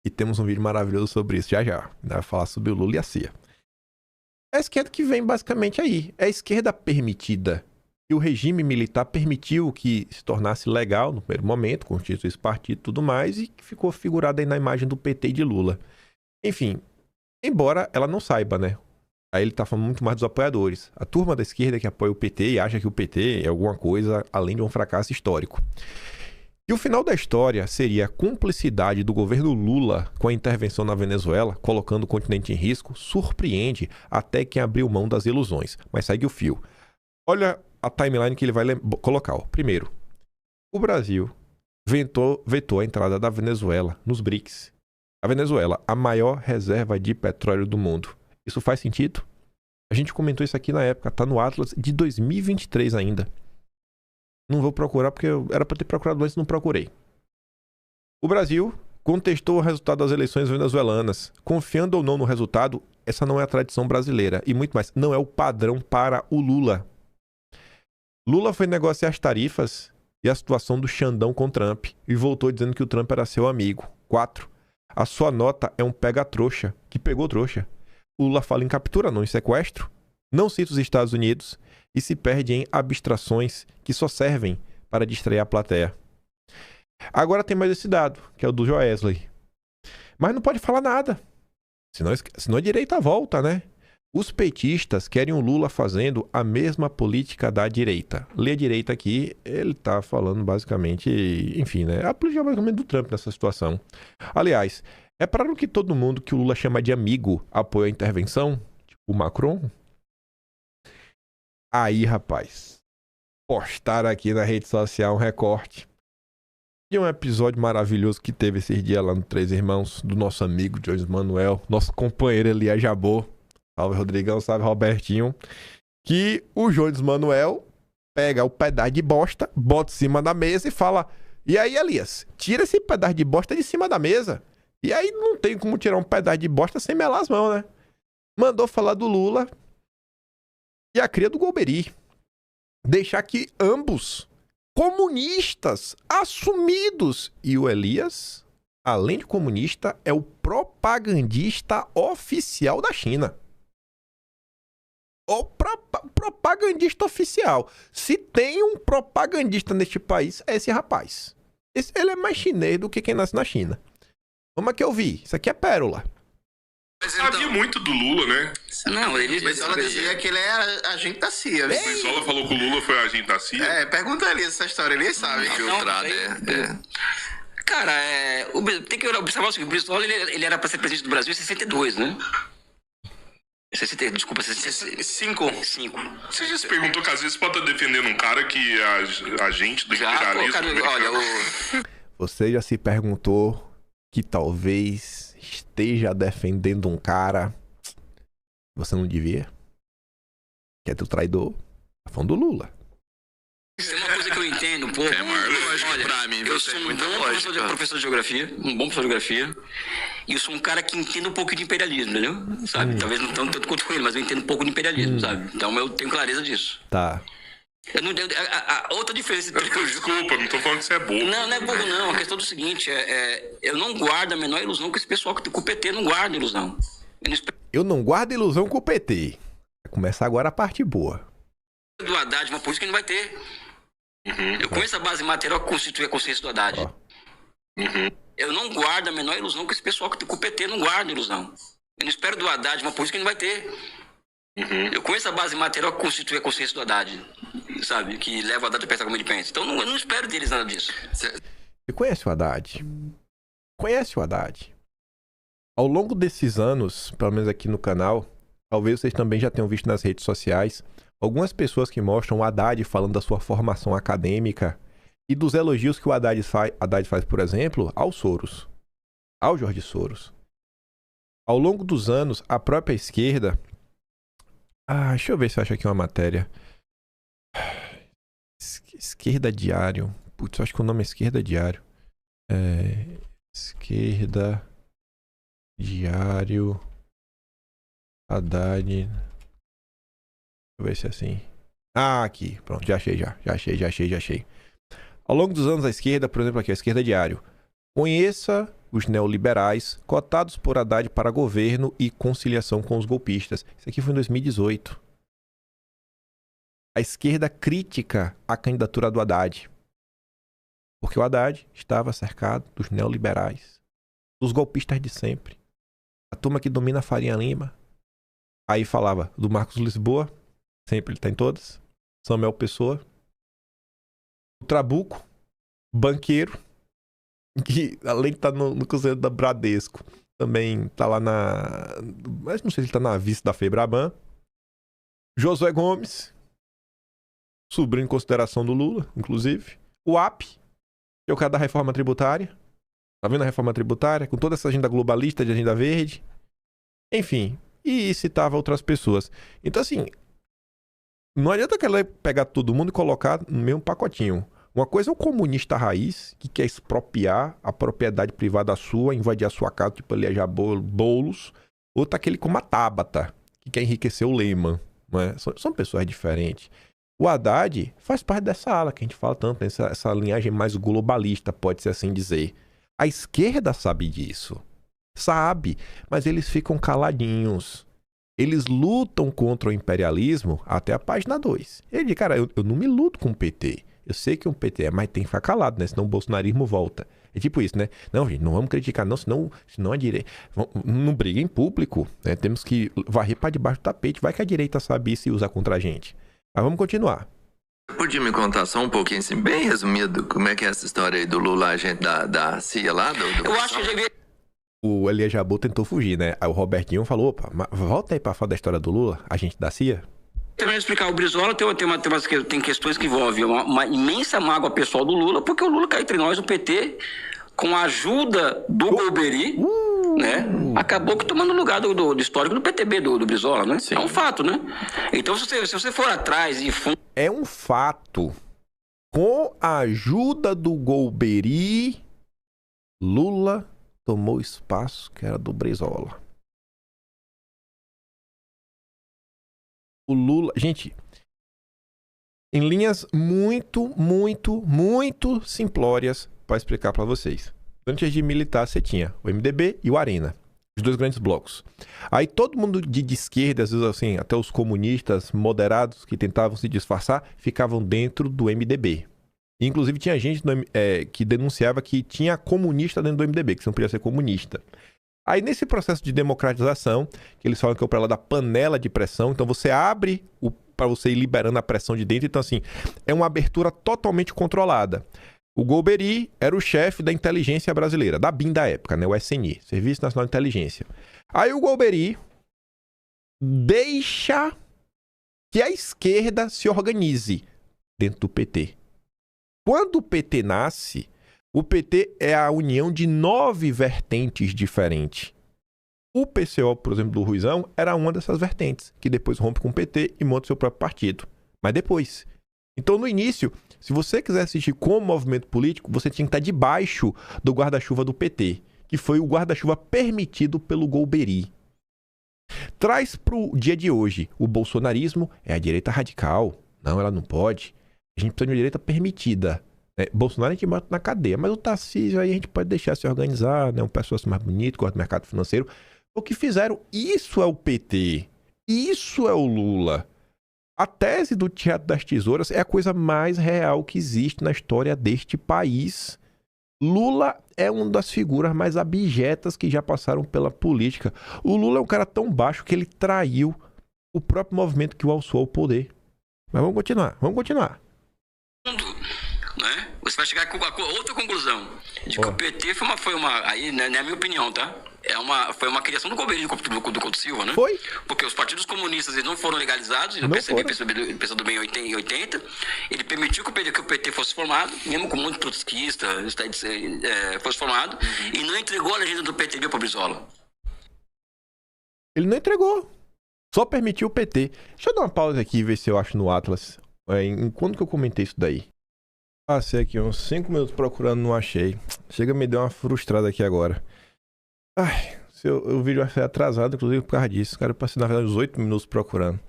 E temos um vídeo maravilhoso sobre isso já. Vai falar sobre o Lula e a CIA. É a esquerda que vem basicamente aí. É a esquerda permitida. E o regime militar permitiu que se tornasse legal no primeiro momento, constituísse partido e tudo mais, e que ficou figurada aí na imagem do PT e de Lula. Enfim, embora ela não saiba, né? Aí ele tá falando muito mais dos apoiadores. A turma da esquerda que apoia o PT e acha que o PT é alguma coisa além de um fracasso histórico. E o final da história seria a cumplicidade do governo Lula com a intervenção na Venezuela, colocando o continente em risco, surpreende até quem abriu mão das ilusões. Mas segue o fio. Olha a timeline que ele vai colocar. Ó. Primeiro, o Brasil vetou a entrada da Venezuela nos BRICS. A Venezuela, a maior reserva de petróleo do mundo. Isso faz sentido? A gente comentou isso aqui na época, tá no Atlas de 2023 ainda. Não vou procurar porque era para ter procurado antes, não procurei. O Brasil contestou o resultado das eleições venezuelanas. Confiando ou não no resultado, essa não é a tradição brasileira. E muito mais, não é o padrão para o Lula. Lula foi negociar as tarifas e a situação do Xandão com Trump e voltou dizendo que o Trump era seu amigo. 4. A sua nota é um pega-trouxa, que pegou trouxa. O Lula fala em captura, não em sequestro. Não cita os Estados Unidos e se perde em abstrações que só servem para distrair a plateia. Agora tem mais esse dado, que é o do Joesley. Mas não pode falar nada. Senão a direita volta, né? Os petistas querem o Lula fazendo a mesma política da direita. Lê a direita aqui, ele tá falando basicamente, enfim, né? A política basicamente do Trump nessa situação. Aliás, é para que todo mundo que o Lula chama de amigo apoia a intervenção? Tipo o Macron? Aí, rapaz, postaram aqui na rede social um recorte de um episódio maravilhoso que teve esses dias lá no Três Irmãos, do nosso amigo Jones Manuel, nosso companheiro Elias Jabô. Salve Rodrigão, salve Robertinho. Que o Jones Manuel pega o pedaço de bosta, bota em cima da mesa e fala: e aí, Elias, tira esse pedaço de bosta de cima da mesa. E aí não tem como tirar um pedaço de bosta sem melar as mãos, né? Mandou falar do Lula e a cria do Golbery. Deixar que ambos, comunistas, assumidos. E o Elias, além de comunista, é o propagandista oficial da China. O propagandista oficial. Se tem um propagandista neste país, é esse rapaz. Ele é mais chinês do que quem nasce na China. Vamos aqui ouvir. Isso aqui é pérola. Sabia muito do Lula, né? Não, ele... Brizola dizia que ele é agente da CIA. O Brizola falou que o Lula foi agente da CIA? Pergunta ali essa história, ele sabe. Infiltrado, Cara, tem que observar o seguinte, o Brizola ele era para ser presidente do Brasil em 62, né? 65. Você já se perguntou que às vezes pode estar defendendo um cara que é agente do imperialismo americano? Você já se perguntou que talvez esteja defendendo um cara que você não devia? Que é do traidor? Tá falando do Lula. Isso é uma coisa que eu entendo um pouco. Olha, pra mim, eu sou um bom professor de geografia, e eu sou um cara que entende um pouco de imperialismo, entendeu? Sabe? Talvez não tanto quanto ele, mas eu entendo um pouco de imperialismo, sabe? Então eu tenho clareza disso. Tá. Eu não, a outra diferença... Desculpa, não tô falando que você é burro. Não é burro não, a questão é o seguinte, eu não guardo a menor ilusão que esse pessoal com o PT não guarda ilusão. Eu não guardo ilusão com o PT. Vai começar agora a parte boa. Do Haddad, uma política que não vai ter. Eu conheço a base material que constitui a consciência do Haddad. Eu não guardo a menor ilusão que esse pessoal com o PT não guarda ilusão. Eu não espero do Haddad uma política que não vai ter. Eu conheço a base material que constitui a consciência do Haddad, sabe? Que leva o Haddad a pensar como ele pensa. Então eu não espero deles nada disso. Você conhece o Haddad? Conhece o Haddad? Ao longo desses anos, pelo menos aqui no canal, talvez vocês também já tenham visto nas redes sociais algumas pessoas que mostram o Haddad falando da sua formação acadêmica e dos elogios que o Haddad faz, por exemplo, ao Soros, ao Jorge Soros. Ao longo dos anos, a própria esquerda... deixa eu ver se eu acho aqui uma matéria. Esquerda Diário. Putz, eu acho que o nome é Esquerda Diário. Esquerda Diário Haddad... Deixa eu ver se é assim. Aqui. Pronto, já achei. Ao longo dos anos, a esquerda, por exemplo, aqui, a Esquerda Diário. Conheça os neoliberais cotados por Haddad para governo e conciliação com os golpistas. Isso aqui foi em 2018. A esquerda crítica a candidatura do Haddad. Porque o Haddad estava cercado dos neoliberais, dos golpistas de sempre. A turma que domina a Faria Lima. Aí falava do Marcos Lisboa. Sempre ele tá em todas. Samuel Pessoa. O Trabuco. Banqueiro. Que além de estar no Cruzeiro da Bradesco, também tá lá na... Mas não sei se ele tá na vice da Febraban. Josué Gomes. Sobrinho em consideração do Lula, inclusive. O AP. Que é o cara da reforma tributária. Tá vendo a reforma tributária? Com toda essa agenda globalista de agenda verde. Enfim. E citava outras pessoas. Então assim... Não adianta que ela pegar todo mundo e colocar no mesmo pacotinho. Uma coisa é o comunista raiz, que quer expropriar a propriedade privada sua, invadir a sua casa, tipo alijar bolos. Outra aquele como a Tabata, que quer enriquecer o Lehman. Não é? São pessoas diferentes. O Haddad faz parte dessa ala que a gente fala tanto, essa linhagem mais globalista, pode-se assim dizer. A esquerda sabe disso. Sabe, mas eles ficam caladinhos. Eles lutam contra o imperialismo até a página 2. Ele diz, cara, eu não me luto com o PT. Eu sei que um PT mas tem que ficar calado, né? Senão o bolsonarismo volta. É tipo isso, né? Não, gente, não vamos criticar, não, senão a direita... Não briga em público, né? Temos que varrer para debaixo do tapete. Vai que a direita sabe isso e usa contra a gente. Mas vamos continuar. Podia me contar só um pouquinho, assim, bem resumido, como é que é essa história aí do Lula, agente da CIA lá? Eu acho que eu já vi... O Elias Jabbour tentou fugir, né? Aí o Robertinho falou, opa, volta aí pra falar da história do Lula, agente da CIA. Terminando de explicar, o Brizola tem questões que envolvem uma imensa mágoa pessoal do Lula, porque o Lula caiu entre nós, o PT, com a ajuda do Golbery, né? Acabou que tomando lugar do histórico do PTB do Brizola, né? Sim. É um fato, né? Então, se você for atrás e... É um fato. Com a ajuda do Golbery, Lula tomou espaço que era do Brizola. O Lula... Gente, em linhas muito simplórias para explicar para vocês. Durante a regime militar, você tinha o MDB e o Arena. Os dois grandes blocos. Aí todo mundo de esquerda, às vezes assim, até os comunistas moderados que tentavam se disfarçar, ficavam dentro do MDB. Inclusive tinha gente que denunciava que tinha comunista dentro do MDB, que você não podia ser comunista. Aí, nesse processo de democratização, que eles falam que é para lá da panela de pressão, então você abre para você ir liberando a pressão de dentro. Então, assim, é uma abertura totalmente controlada. O Golbery era o chefe da inteligência brasileira, da BIM da época, né? O SNI, Serviço Nacional de Inteligência. Aí o Golbery deixa que a esquerda se organize dentro do PT. Quando o PT nasce, o PT é a união de 9 vertentes diferentes. O PCO, por exemplo, do Ruizão, era uma dessas vertentes, que depois rompe com o PT e monta seu próprio partido. Mas depois. Então, no início, se você quiser assistir como movimento político, você tinha que estar debaixo do guarda-chuva do PT, que foi o guarda-chuva permitido pelo Golbery. Traz para o dia de hoje. O bolsonarismo é a direita radical. Não, ela não pode. A gente precisa de uma direita permitida. Bolsonaro a gente bota na cadeia, mas o Tarcísio aí a gente pode deixar se organizar, né? Um pessoal mais bonito, gosta do mercado financeiro. O que fizeram, isso é o PT. Isso é o Lula. A tese do Teatro das Tesouras é a coisa mais real que existe na história deste país. Lula é uma das figuras mais abjetas que já passaram pela política. O Lula é um cara tão baixo que ele traiu o próprio movimento que o alçou ao poder. Mas vamos continuar. Né? Você vai chegar com outra conclusão. De que o PT foi uma aí, né, não é a minha opinião, tá? Foi uma criação do Golbery do Couto Silva, né? Foi. Porque os partidos comunistas eles não foram legalizados, no PCdoB em 80. Ele permitiu que o PT fosse formado, mesmo com muito trotskista, fosse formado, e não entregou a legenda do PT para o Brizola. Ele não entregou. Só permitiu o PT. Deixa eu dar uma pausa aqui e ver se eu acho no Atlas. Quando que eu comentei isso daí? Passei aqui uns 5 minutos procurando, não achei. Chega, me deu uma frustrada aqui agora. Ai, o vídeo vai ser atrasado, inclusive por causa disso. Cara, eu passei na verdade uns 8 minutos procurando.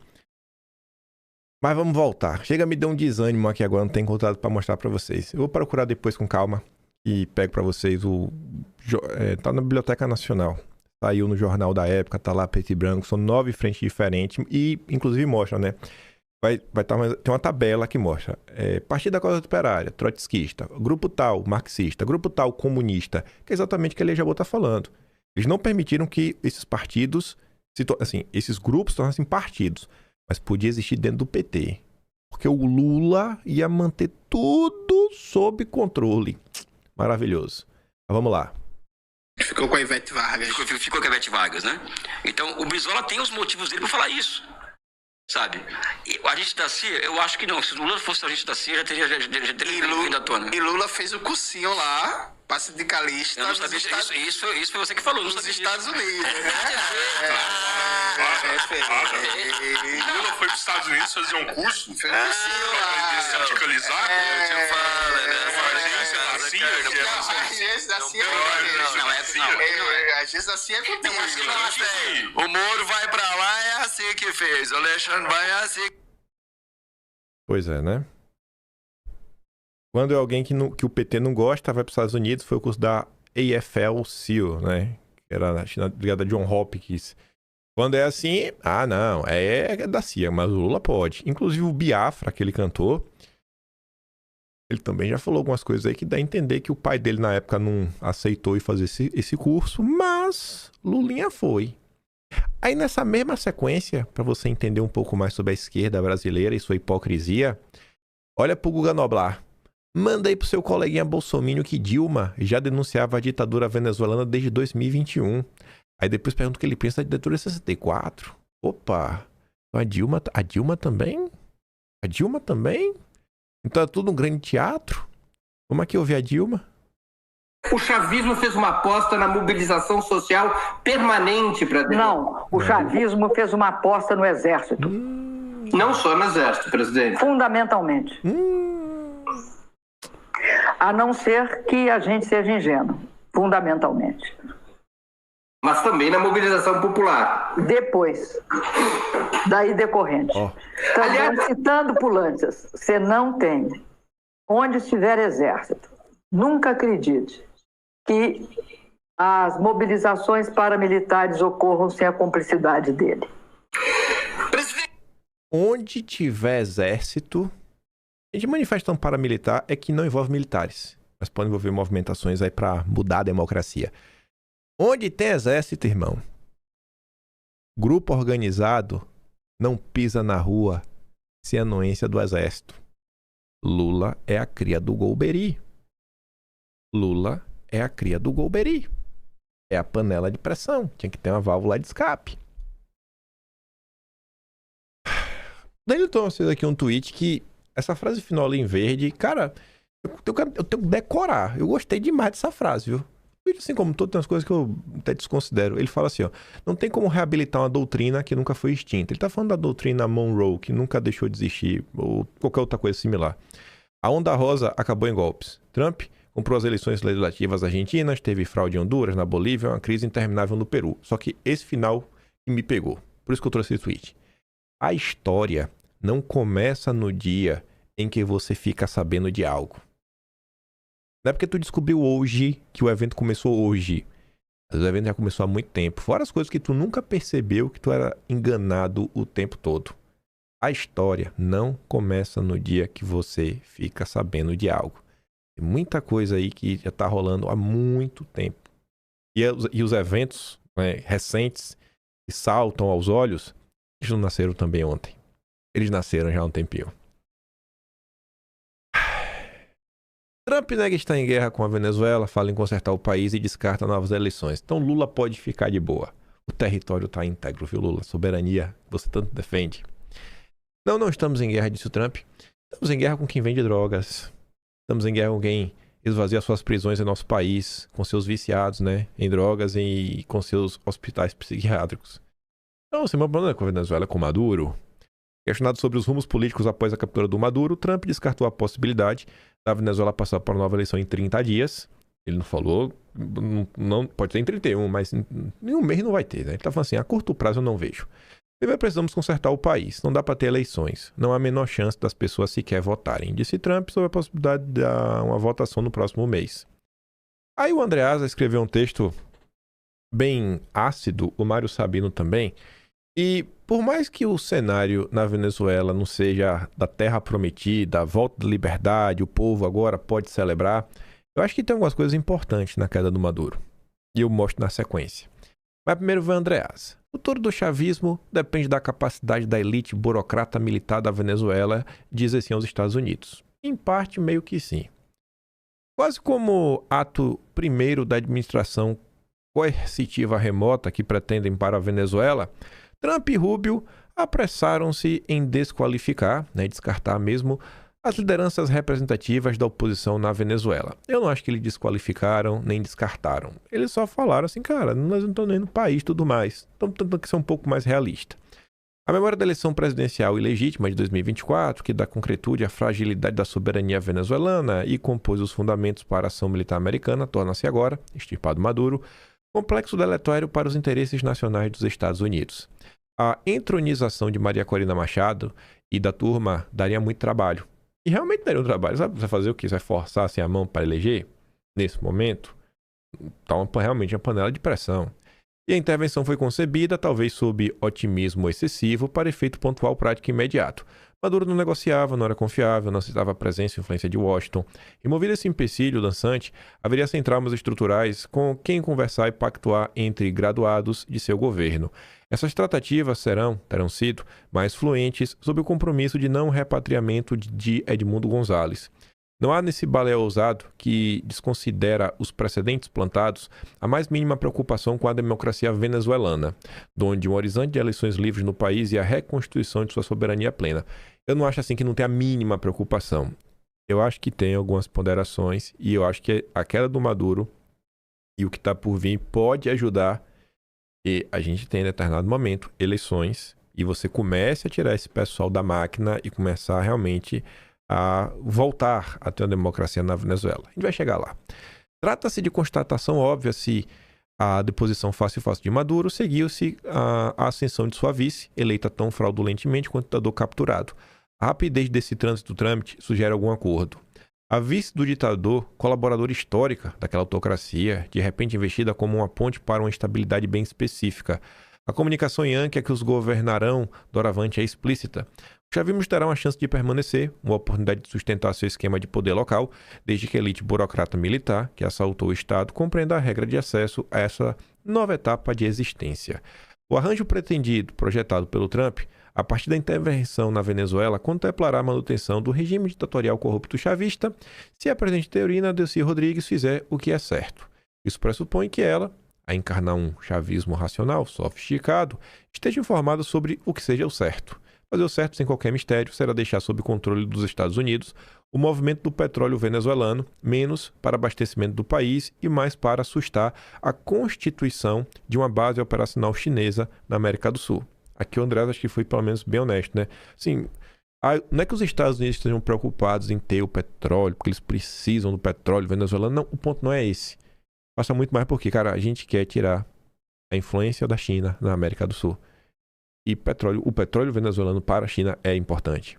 Mas vamos voltar. Chega, me deu um desânimo aqui agora, não tem encontrado pra mostrar pra vocês. Eu vou procurar depois com calma e pego pra vocês tá na Biblioteca Nacional. Saiu no jornal da época, tá lá preto e branco. São 9 frentes diferentes e inclusive mostra, né? Tem uma tabela que mostra Partido da Causa Operária, trotskista, grupo tal, marxista, grupo tal, comunista, que é exatamente o que a Lei Jabot está falando. Eles não permitiram que esses partidos, esses grupos se tornassem partidos, mas podia existir dentro do PT. Porque o Lula ia manter tudo sob controle. Maravilhoso. Mas vamos lá. Ficou com a Ivete Vargas. Ficou com a Ivete Vargas, né? Então, o Brizola tem os motivos dele para falar isso. Sabe? E o agente da CIA, eu acho que não. Se o Lula fosse o agente da CIA, já teria vindo à tona. E Lula fez o cursinho lá, para sindicalista. Eu não sabia isso foi você que falou. Nos Estados Unidos. Lula foi para os Estados Unidos fazer um curso? Fez um cursinho lá. Sindicalizar? A agência da CIA é contigo. O Moro vai pra lá, é assim que fez. O Alexandre vai, é assim. Pois é, né? Quando é alguém que o PT não gosta, vai para os Estados Unidos, foi o curso da AFL-CIO, né? Que era na China, ligada a John Hopkins. Quando é assim, não, é da CIA, mas o Lula pode. Inclusive o Biafra, aquele cantor, ele também já falou algumas coisas aí que dá a entender que o pai dele na época não aceitou ir fazer esse curso, mas Lulinha foi. Aí nessa mesma sequência, para você entender um pouco mais sobre a esquerda brasileira e sua hipocrisia, olha pro Guga Noblar. Manda aí pro seu coleguinha bolsominion que Dilma já denunciava a ditadura venezuelana desde 2021. Aí depois pergunta o que ele pensa da ditadura de 64. Opa, a Dilma também? A Dilma também? Então é tudo um grande teatro? Como é que eu vi a Dilma? O chavismo fez uma aposta na mobilização social permanente para dentro. Não, o chavismo fez uma aposta no exército. Não só no exército, presidente. Fundamentalmente. A não ser que a gente seja ingênuo. Fundamentalmente. Mas também na mobilização popular. Depois. Daí decorrente. Aliás, citando Pulantzas, você não tem. Onde estiver exército, nunca acredite que as mobilizações paramilitares ocorram sem a cumplicidade dele. Onde tiver exército, a gente manifestação paramilitar é que não envolve militares, mas pode envolver movimentações aí para mudar a democracia. Onde tem exército, irmão, grupo organizado não pisa na rua sem anuência do exército. Lula é a cria do Golbery. Lula é a cria do Golbery. É a panela de pressão. Tinha que ter uma válvula de escape. Daí eu trouxe aqui um tweet que essa frase final ali em verde, cara, eu tenho que decorar. Eu gostei demais dessa frase, viu? Assim como todas as coisas que eu até desconsidero. Ele fala assim, ó, não tem como reabilitar uma doutrina que nunca foi extinta. Ele tá falando da doutrina Monroe, que nunca deixou de existir, ou qualquer outra coisa similar. A onda rosa acabou em golpes. Trump comprou as eleições legislativas argentinas, teve fraude em Honduras, na Bolívia, uma crise interminável no Peru. Só que esse final que me pegou. Por isso que eu trouxe esse tweet. A história não começa no dia em que você fica sabendo de algo. Não é porque tu descobriu hoje que o evento começou hoje. Mas o evento já começou há muito tempo. Fora as coisas que tu nunca percebeu que tu era enganado o tempo todo. A história não começa no dia que você fica sabendo de algo. Tem muita coisa aí que já tá rolando há muito tempo. E os eventos, né, recentes que saltam aos olhos, eles não nasceram também ontem. Eles nasceram já há um tempinho. Trump nega estar em guerra com a Venezuela, fala em consertar o país e descarta novas eleições. Então Lula pode ficar de boa. O território está íntegro, viu, Lula? Soberania, você tanto defende. Não estamos em guerra, disse o Trump. Estamos em guerra com quem vende drogas. Estamos em guerra com quem esvazia suas prisões em nosso país, com seus viciados, né, em drogas e com seus hospitais psiquiátricos. Então, o meu problema é com a Venezuela, com Maduro. Questionado sobre os rumos políticos após a captura do Maduro, Trump descartou a possibilidade da Venezuela passar por uma nova eleição em 30 dias. Ele não falou, não pode ter em 31, mas em um mês não vai ter, né? Ele tá falando assim, a curto prazo eu não vejo. Primeiro precisamos consertar o país, não dá para ter eleições. Não há a menor chance das pessoas sequer votarem, disse Trump sobre a possibilidade de uma votação no próximo mês. Aí o Andreasa escreveu um texto bem ácido, o Mário Sabino também, e por mais que o cenário na Venezuela não seja da terra prometida, a volta da liberdade, o povo agora pode celebrar, eu acho que tem algumas coisas importantes na queda do Maduro. E eu mostro na sequência. Mas primeiro vai Andreasa. O futuro do chavismo depende da capacidade da elite burocrata militar da Venezuela, diz assim aos Estados Unidos. Em parte, meio que sim. Quase como ato primeiro da administração coercitiva remota que pretendem para a Venezuela, Trump e Rubio apressaram-se em desqualificar, né, descartar mesmo, as lideranças representativas da oposição na Venezuela. Eu não acho que eles desqualificaram nem descartaram. Eles só falaram assim, cara, nós não estamos nem no país e tudo mais. Estamos tentando ser um pouco mais realista. A memória da eleição presidencial ilegítima de 2024, que dá concretude à fragilidade da soberania venezuelana e compôs os fundamentos para a ação militar americana, torna-se agora, extirpado Maduro, complexo deletério para os interesses nacionais dos Estados Unidos. A entronização de Maria Corina Machado e da turma daria muito trabalho. E realmente daria um trabalho. Sabe, você vai fazer o quê? Você vai forçar assim, a mão para eleger? Nesse momento? Tá realmente uma panela de pressão. E a intervenção foi concebida, talvez sob otimismo excessivo, para efeito pontual, prático e imediato. Maduro não negociava, não era confiável, não aceitava a presença e influência de Washington. Removido esse empecilho dançante, haveria sem traumas estruturais com quem conversar e pactuar entre graduados de seu governo. Essas tratativas terão sido mais fluentes sob o compromisso de não repatriamento de Edmundo Gonzalez. Não há nesse balé ousado, que desconsidera os precedentes plantados, a mais mínima preocupação com a democracia venezuelana, donde um horizonte de eleições livres no país e a reconstituição de sua soberania plena. Eu não acho assim que não tem a mínima preocupação. Eu acho que tem algumas ponderações e eu acho que a queda do Maduro e o que está por vir pode ajudar. E a gente tem em determinado momento eleições e você comece a tirar esse pessoal da máquina e começar realmente a voltar a ter uma democracia na Venezuela. A gente vai chegar lá. Trata-se de constatação óbvia se a deposição fácil de Maduro seguiu-se a ascensão de sua vice, eleita tão fraudulentemente quanto o ditador capturado. A rapidez desse trâmite sugere algum acordo. A vice do ditador, colaboradora histórica daquela autocracia, de repente investida como uma ponte para uma estabilidade bem específica. A comunicação yankee é que os governarão doravante é explícita. Os chavismos terão a chance de permanecer, uma oportunidade de sustentar seu esquema de poder local, desde que a elite burocrata militar, que assaltou o Estado, compreenda a regra de acesso a essa nova etapa de existência. O arranjo pretendido, projetado pelo Trump, a partir da intervenção na Venezuela, contemplará a manutenção do regime ditatorial corrupto chavista se a presidente Teorina Delcy Rodrigues fizer o que é certo. Isso pressupõe que ela, a encarnar um chavismo racional, sofisticado, esteja informada sobre o que seja o certo. Fazer o certo sem qualquer mistério será deixar sob controle dos Estados Unidos o movimento do petróleo venezuelano, menos para abastecimento do país e mais para assustar a constituição de uma base operacional chinesa na América do Sul. Aqui o André acho que foi pelo menos bem honesto, né? Assim, não é que os Estados Unidos estejam preocupados em ter o petróleo, porque eles precisam do petróleo venezuelano. Não, o ponto não é esse. Passa muito mais porque, cara, a gente quer tirar a influência da China na América do Sul. E o petróleo venezuelano para a China é importante.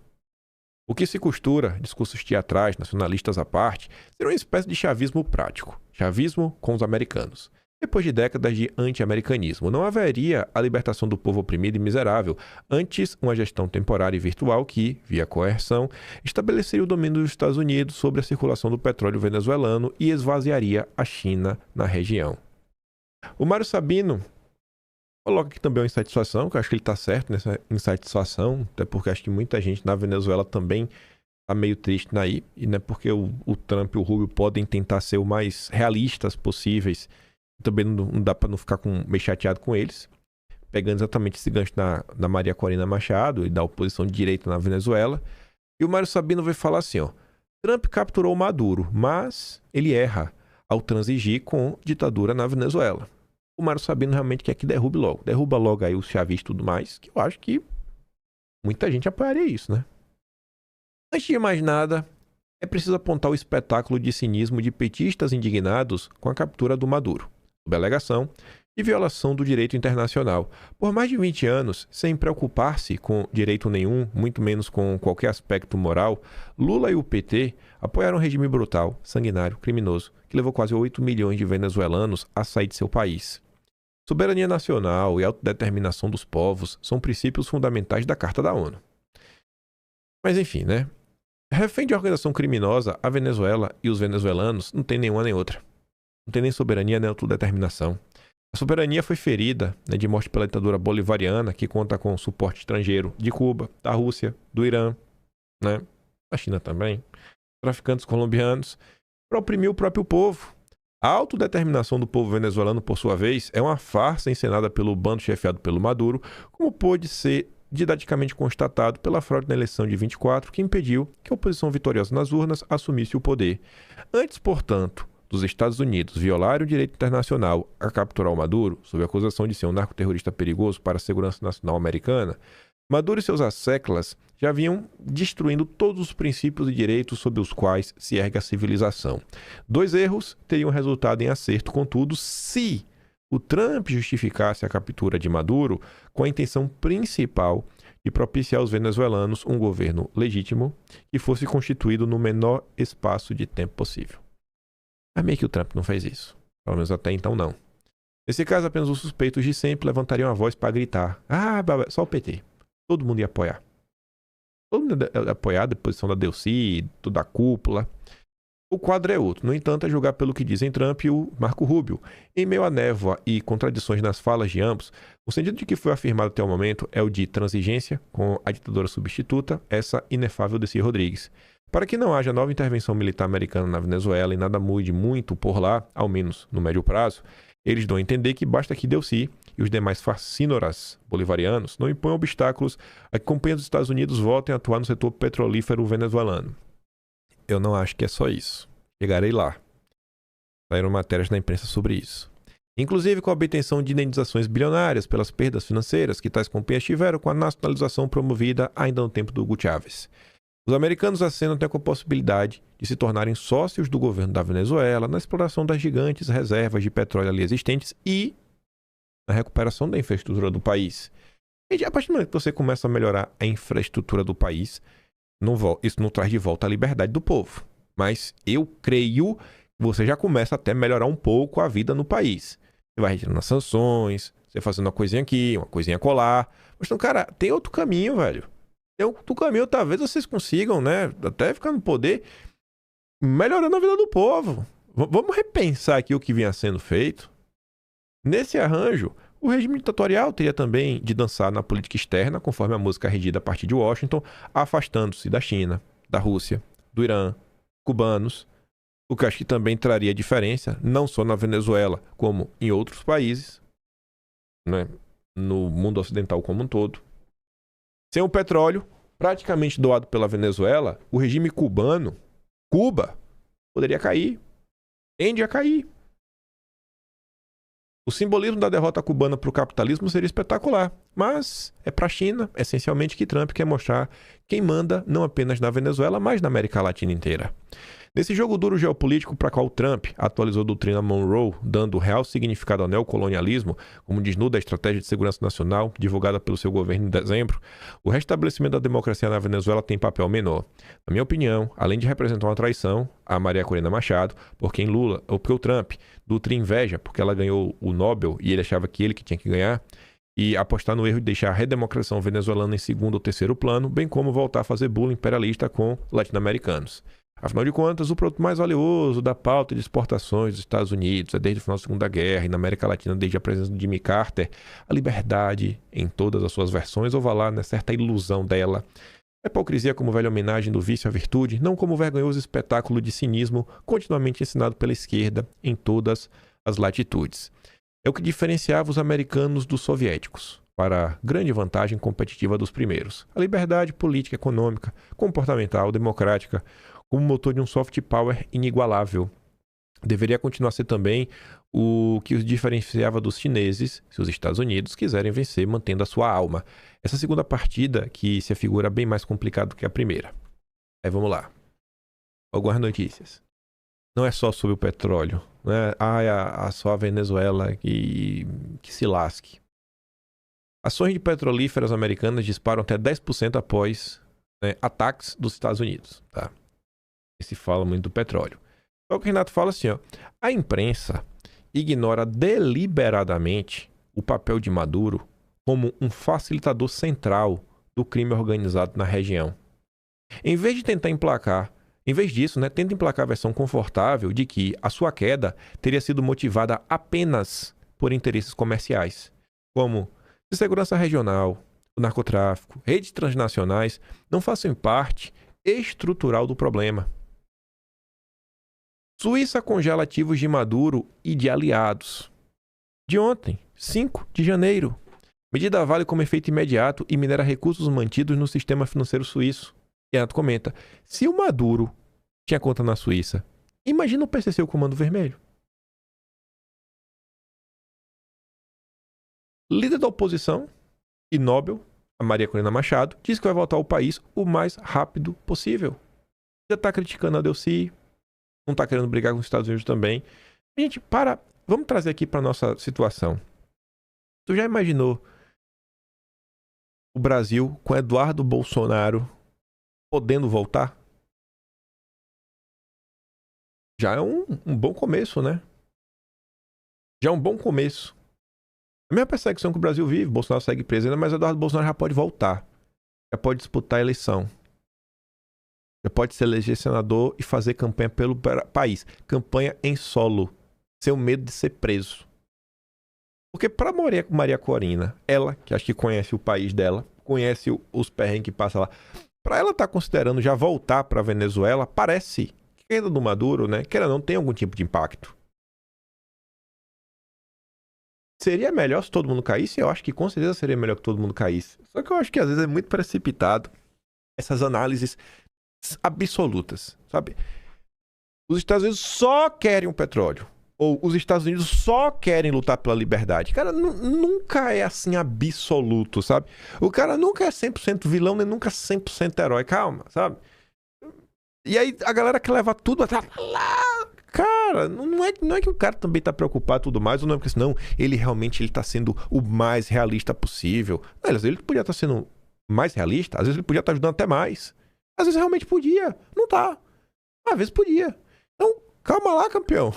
O que se costura, discursos teatrais, nacionalistas à parte, será uma espécie de chavismo prático. Chavismo com os americanos. Depois de décadas de anti-americanismo, não haveria a libertação do povo oprimido e miserável, antes uma gestão temporária e virtual que, via coerção, estabeleceria o domínio dos Estados Unidos sobre a circulação do petróleo venezuelano e esvaziaria a China na região. O Mário Sabino coloca aqui também uma insatisfação, que eu acho que ele está certo nessa insatisfação, até porque acho que muita gente na Venezuela também está meio triste naí, e não é porque o Trump e o Rubio podem tentar ser o mais realistas possíveis. Também não dá para não ficar meio chateado com eles. Pegando exatamente esse gancho da Maria Corina Machado e da oposição de direita na Venezuela. E o Mário Sabino vai falar assim, ó. Trump capturou Maduro, mas ele erra ao transigir com ditadura na Venezuela. O Mário Sabino realmente quer que derrube logo. Derruba logo aí os chavistas e tudo mais, que eu acho que muita gente apoiaria isso, né? Antes de mais nada, é preciso apontar o espetáculo de cinismo de petistas indignados com a captura do Maduro, sob alegação de violação do direito internacional. Por mais de 20 anos, sem preocupar-se com direito nenhum, muito menos com qualquer aspecto moral, Lula e o PT apoiaram um regime brutal, sanguinário, criminoso, que levou quase 8 milhões de venezuelanos a sair de seu país. Soberania nacional e autodeterminação dos povos são princípios fundamentais da Carta da ONU. Mas enfim, né? Refém de organização criminosa, a Venezuela e os venezuelanos não têm nenhuma nem outra. Não tem nem soberania nem autodeterminação. A soberania foi ferida, né, de morte pela ditadura bolivariana, que conta com suporte estrangeiro de Cuba, da Rússia, do Irã, né, da China também, traficantes colombianos, para oprimir o próprio povo. A autodeterminação do povo venezuelano, por sua vez, é uma farsa encenada pelo bando chefiado pelo Maduro, como pôde ser didaticamente constatado pela fraude na eleição de 24, que impediu que a oposição vitoriosa nas urnas assumisse o poder. Antes, portanto, dos Estados Unidos violarem o direito internacional a capturar o Maduro, sob a acusação de ser um narcoterrorista perigoso para a segurança nacional americana, Maduro e seus asseclas já vinham destruindo todos os princípios e direitos sob os quais se ergue a civilização. 2 erros teriam resultado em acerto, contudo, se o Trump justificasse a captura de Maduro com a intenção principal de propiciar aos venezuelanos um governo legítimo que fosse constituído no menor espaço de tempo possível. Mas meio que o Trump não fez isso. Pelo menos até então não. Nesse caso, apenas os suspeitos de sempre levantariam a voz para gritar: ah, só o PT. Todo mundo ia apoiar. Todo mundo ia apoiar a deposição da Delcy, toda a cúpula. O quadro é outro. No entanto, a julgar pelo que dizem Trump e o Marco Rubio. Em meio à névoa e contradições nas falas de ambos, o sentido de que foi afirmado até o momento é o de transigência com a ditadura substituta, essa inefável Delcy Rodrigues. Para que não haja nova intervenção militar americana na Venezuela e nada mude muito por lá, ao menos no médio prazo, eles dão a entender que basta que Delcy e os demais facínoras bolivarianos não imponham obstáculos a que companhias dos Estados Unidos voltem a atuar no setor petrolífero venezuelano. Eu não acho que é só isso. Chegarei lá. Saíram matérias na imprensa sobre isso. Inclusive com a obtenção de indenizações bilionárias pelas perdas financeiras que tais companhias tiveram com a nacionalização promovida ainda no tempo do Hugo Chávez. Os americanos acenam até com a possibilidade de se tornarem sócios do governo da Venezuela na exploração das gigantes reservas de petróleo ali existentes e na recuperação da infraestrutura do país. E a partir do momento que você começa a melhorar a infraestrutura do país, isso não traz de volta a liberdade do povo. Mas eu creio que você já começa até a melhorar um pouco a vida no país. Você vai retirando as sanções, você fazendo uma coisinha aqui, uma coisinha colar. Mas então, cara, tem outro caminho, velho. do caminho, talvez vocês consigam, né? Até ficar no poder, melhorando a vida do povo. Vamos repensar aqui o que vinha sendo feito. Nesse arranjo, o regime ditatorial teria também de dançar na política externa, conforme a música regida a partir de Washington, afastando-se da China, da Rússia, do Irã, cubanos, o que acho que também traria diferença, não só na Venezuela, como em outros países, né? No mundo ocidental como um todo. Sem o petróleo, praticamente doado pela Venezuela, o regime cubano, Cuba, poderia cair. Tende a cair. O simbolismo da derrota cubana para o capitalismo seria espetacular, mas é para a China, essencialmente, que Trump quer mostrar quem manda não apenas na Venezuela, mas na América Latina inteira. Nesse jogo duro geopolítico para qual Trump atualizou a doutrina Monroe, dando real significado ao neocolonialismo, como desnuda a estratégia de segurança nacional divulgada pelo seu governo em dezembro, o restabelecimento da democracia na Venezuela tem papel menor. Na minha opinião, além de representar uma traição a Maria Corina Machado, porque o Trump nutre inveja porque ela ganhou o Nobel e ele achava que ele que tinha que ganhar, e apostar no erro de deixar a redemocração venezuelana em segundo ou terceiro plano, bem como voltar a fazer bullying imperialista com latino-americanos. Afinal de contas, o produto mais valioso da pauta de exportações dos Estados Unidos é desde o final da Segunda Guerra e na América Latina desde a presença de Jimmy Carter, a liberdade em todas as suas versões, ou vá lá, né, certa ilusão dela. A hipocrisia como velha homenagem do vício à virtude, não como vergonhoso espetáculo de cinismo continuamente ensinado pela esquerda em todas as latitudes. É o que diferenciava os americanos dos soviéticos, para a grande vantagem competitiva dos primeiros. A liberdade política, econômica, comportamental, democrática, como motor de um soft power inigualável. Deveria continuar a ser também o que os diferenciava dos chineses, se os Estados Unidos quiserem vencer mantendo a sua alma. Essa segunda partida que se afigura bem mais complicada do que a primeira. Aí vamos lá. Algumas notícias. Não é só sobre o petróleo, né? Só a Venezuela que se lasque. Ações de petrolíferas americanas disparam até 10% após, né, ataques dos Estados Unidos, tá? E se fala muito do petróleo. Só que o Renato fala assim, ó, a imprensa ignora deliberadamente o papel de Maduro como um facilitador central do crime organizado na região. Em vez disso, né, tenta emplacar a versão confortável de que a sua queda teria sido motivada apenas por interesses comerciais, como de segurança regional, o narcotráfico, redes transnacionais não façam parte estrutural do problema. Suíça congela ativos de Maduro e de aliados. De ontem, 5 de janeiro. Medida vale como efeito imediato e minera recursos mantidos no sistema financeiro suíço. E Renato comenta, se o Maduro tinha conta na Suíça, imagina o PCC, o Comando Vermelho. Líder da oposição e Nobel, a Maria Corina Machado, diz que vai voltar ao país o mais rápido possível. Já está criticando a Delcy, não está querendo brigar com os Estados Unidos também. Gente, vamos trazer aqui para nossa situação. Tu já imaginou o Brasil com Eduardo Bolsonaro podendo voltar? Já é um bom começo, né? Já é um bom começo. A mesma perseguição que o Brasil vive, Bolsonaro segue preso ainda, mas Eduardo Bolsonaro já pode voltar. Já pode disputar a eleição. Já pode se eleger senador e fazer campanha pelo país. Campanha em solo. Sem o medo de ser preso. Porque para Maria Corina, ela, que acho que conhece o país dela, conhece os perrengues que passa lá, para ela estar considerando já voltar para a Venezuela, parece que a queda do Maduro, né, que ela não tem algum tipo de impacto. Seria melhor se todo mundo caísse? Eu acho que com certeza seria melhor que todo mundo caísse. Só que eu acho que às vezes é muito precipitado essas análises absolutas, sabe? Os Estados Unidos só querem o petróleo. Ou os Estados Unidos só querem lutar pela liberdade. Cara, nunca é assim absoluto, sabe? O cara nunca é 100% vilão, nem nunca 100% herói. Calma, sabe? E aí a galera quer levar tudo até lá. Cara, não é que o cara também tá preocupado e tudo mais, ou não é porque senão ele realmente tá sendo o mais realista possível. Não, às vezes ele podia estar sendo mais realista, às vezes ele podia estar ajudando até mais. Às vezes realmente podia. Não tá. Às vezes podia. Então, calma lá, campeão.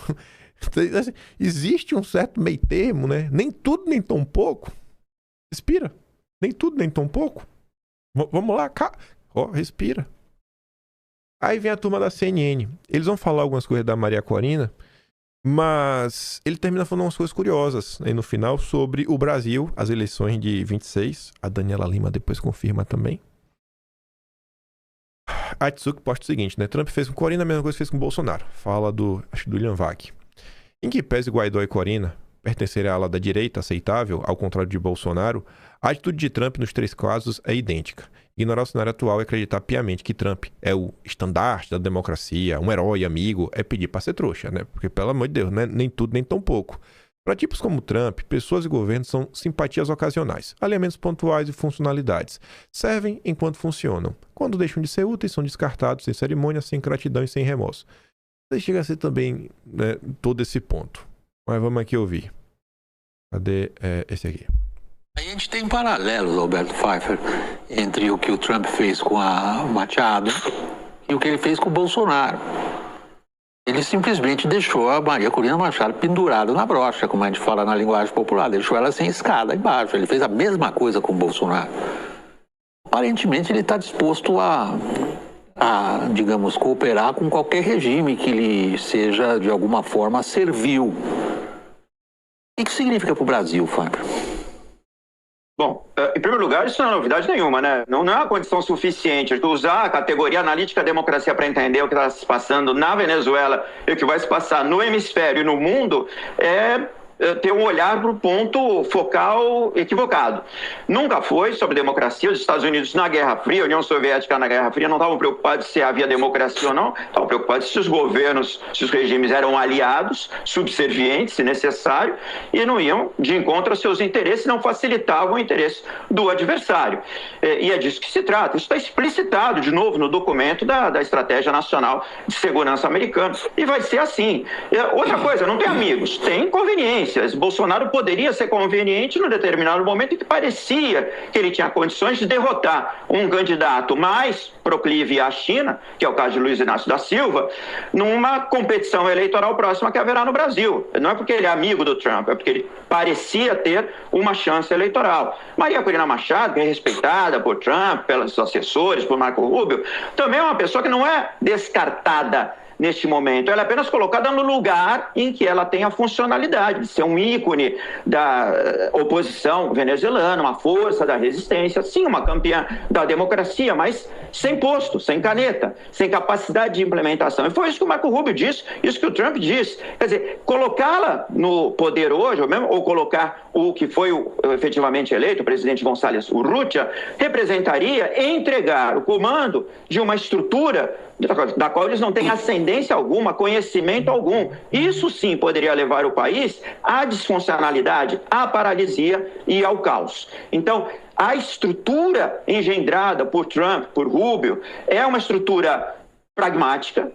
Existe um certo meio termo, né? Nem tudo, nem tão pouco. Respira. Nem tudo, nem tão pouco. Vamos lá, respira. Aí vem a turma da CNN. Eles vão falar algumas coisas da Maria Corina, mas ele termina falando umas coisas curiosas aí no final sobre o Brasil, as eleições de 26. A Daniela Lima depois confirma também. A Tsuki posta o seguinte, né? Trump fez com Corina a mesma coisa que fez com Bolsonaro. Fala acho que do William Vac. Em que pese Guaidó e Corina pertencerem à ala da direita aceitável, ao contrário de Bolsonaro, a atitude de Trump nos 3 casos é idêntica. Ignorar o cenário atual e acreditar piamente que Trump é o estandarte da democracia, um herói amigo, é pedir pra ser trouxa, né? Porque, pelo amor de Deus, né? Nem tudo, nem tão pouco. Para tipos como Trump, pessoas e governos são simpatias ocasionais, alinhamentos pontuais e funcionalidades. Servem enquanto funcionam. Quando deixam de ser úteis, são descartados sem cerimônia, sem gratidão e sem remorso. Isso chega a ser também, né, todo esse ponto. Mas vamos aqui ouvir. Cadê esse aqui? A gente tem paralelos, Alberto Pfeiffer, entre o que o Trump fez com a Machado e o que ele fez com o Bolsonaro. Ele simplesmente deixou a Maria Corina Machado pendurada na brocha, como a gente fala na linguagem popular. Deixou ela sem escada embaixo. Ele fez a mesma coisa com o Bolsonaro. Aparentemente ele está disposto a, digamos, cooperar com qualquer regime que lhe seja, de alguma forma, servil. O que significa para o Brasil, Fábio? Bom, em primeiro lugar, isso não é novidade nenhuma, né? Não é uma condição suficiente usar a categoria analítica democracia para entender o que está se passando na Venezuela e o que vai se passar no hemisfério e no mundo, ter um olhar para o ponto focal equivocado. Nunca foi sobre democracia. Os Estados Unidos na Guerra Fria, a União Soviética na Guerra Fria, não estavam preocupados se havia democracia ou não, estavam preocupados se os governos, se os regimes eram aliados, subservientes, se necessário, e não iam de encontro aos seus interesses, não facilitavam o interesse do adversário. E é disso que se trata. Isso está explicitado, de novo, no documento da Estratégia Nacional de Segurança Americana. E vai ser assim. Outra coisa, não tem amigos, tem inconveniência. Bolsonaro poderia ser conveniente num determinado momento em que parecia que ele tinha condições de derrotar um candidato mais proclive à China, que é o caso de Luiz Inácio da Silva, numa competição eleitoral próxima que haverá no Brasil. Não é porque ele é amigo do Trump, é porque ele parecia ter uma chance eleitoral. Maria Corina Machado, que é respeitada por Trump, pelos assessores, por Marco Rubio, também é uma pessoa que não é descartada neste momento. Ela é apenas colocada no lugar em que ela tem a funcionalidade de ser um ícone da oposição venezuelana, uma força da resistência, sim, uma campeã da democracia, mas sem posto, sem caneta, sem capacidade de implementação. E foi isso que o Marco Rubio disse, isso que o Trump disse. Quer dizer, colocá-la no poder hoje, ou colocar o que foi efetivamente eleito, o presidente Gonçalves Urrutia, representaria entregar o comando de uma estrutura da qual eles não têm ascendência alguma, conhecimento algum. Isso sim poderia levar o país à disfuncionalidade, à paralisia e ao caos. Então, a estrutura engendrada por Trump, por Rubio, é uma estrutura pragmática,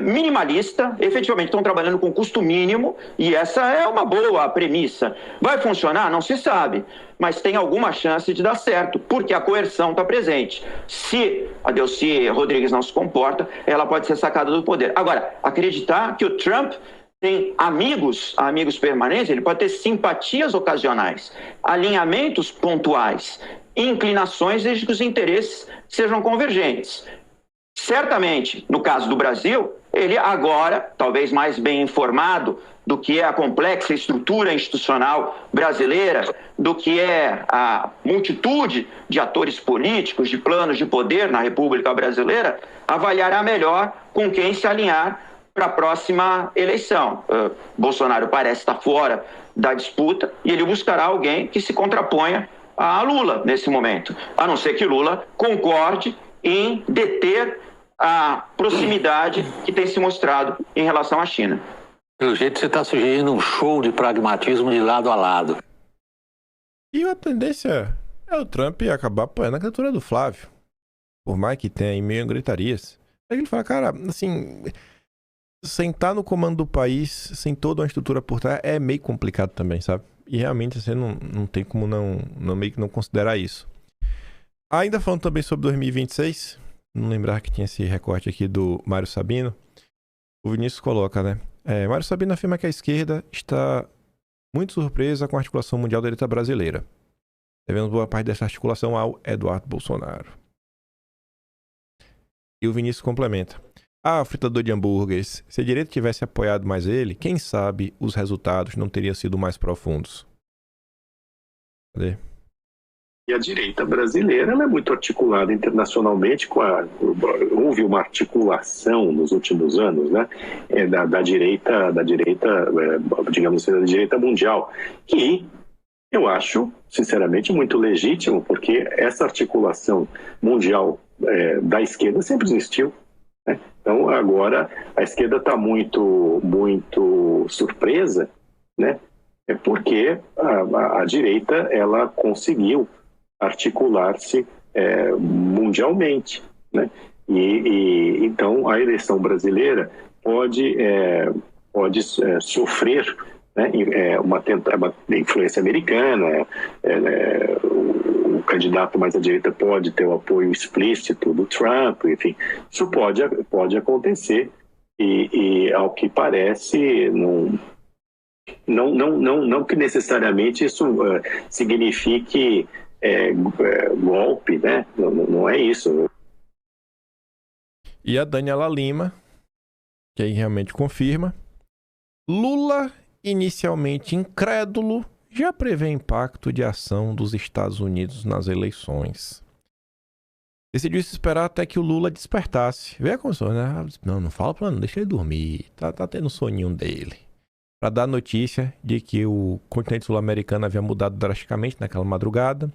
minimalista, efetivamente estão trabalhando com custo mínimo, e essa é uma boa premissa. Vai funcionar? Não se sabe, mas tem alguma chance de dar certo, porque a coerção está presente. Se a Delcy Rodrigues não se comporta, ela pode ser sacada do poder. Agora, acreditar que o Trump tem amigos permanentes, ele pode ter simpatias ocasionais, alinhamentos pontuais, inclinações desde que os interesses sejam convergentes. Certamente, no caso do Brasil, ele agora, talvez mais bem informado do que é a complexa estrutura institucional brasileira, do que é a multitude de atores políticos, de planos de poder na República Brasileira, avaliará melhor com quem se alinhar para a próxima eleição. Bolsonaro parece estar fora da disputa e ele buscará alguém que se contraponha a Lula nesse momento, a não ser que Lula concorde em deter a proximidade que tem se mostrado em relação à China. Pelo jeito, você está sugerindo um show de pragmatismo de lado a lado. E a tendência é o Trump acabar apoiando a candidatura do Flávio. Por mais que tenha aí meio gritarias. Aí ele fala, cara, assim, sentar no comando do país sem toda uma estrutura por trás é meio complicado também, sabe? E realmente você não tem como não meio que não considerar isso. Ainda falando também sobre 2026, não lembrar que tinha esse recorte aqui do Mário Sabino. O Vinícius coloca, né? Mário Sabino afirma que a esquerda está muito surpresa com a articulação mundial da direita brasileira. devemos boa parte dessa articulação ao Eduardo Bolsonaro. E o Vinícius complementa. Ah, o fritador de hambúrgueres, se a direita tivesse apoiado mais ele, quem sabe os resultados não teriam sido mais profundos. Cadê? E a direita brasileira ela é muito articulada internacionalmente. Houve uma articulação nos últimos anos, né, da direita, digamos assim, da direita mundial. E eu acho, sinceramente, muito legítimo, porque essa articulação mundial da esquerda sempre existiu. Né? Então, agora, a esquerda está muito surpresa, né? Porque a direita ela conseguiu articular-se mundialmente, né? E então a eleição brasileira pode sofrer, né, uma influência americana, o candidato mais à direita pode ter o apoio explícito do Trump, enfim, isso pode acontecer e ao que parece não que necessariamente isso signifique golpe, né? Não é isso. E a Daniela Lima, que aí realmente confirma, Lula, inicialmente incrédulo, já prevê impacto de ação dos Estados Unidos nas eleições. Decidiu se esperar até que o Lula despertasse. Vê a console, né? Não fala pra não, deixa ele dormir. Tá tendo um soninho dele. Para dar notícia de que o continente sul-americano havia mudado drasticamente naquela madrugada.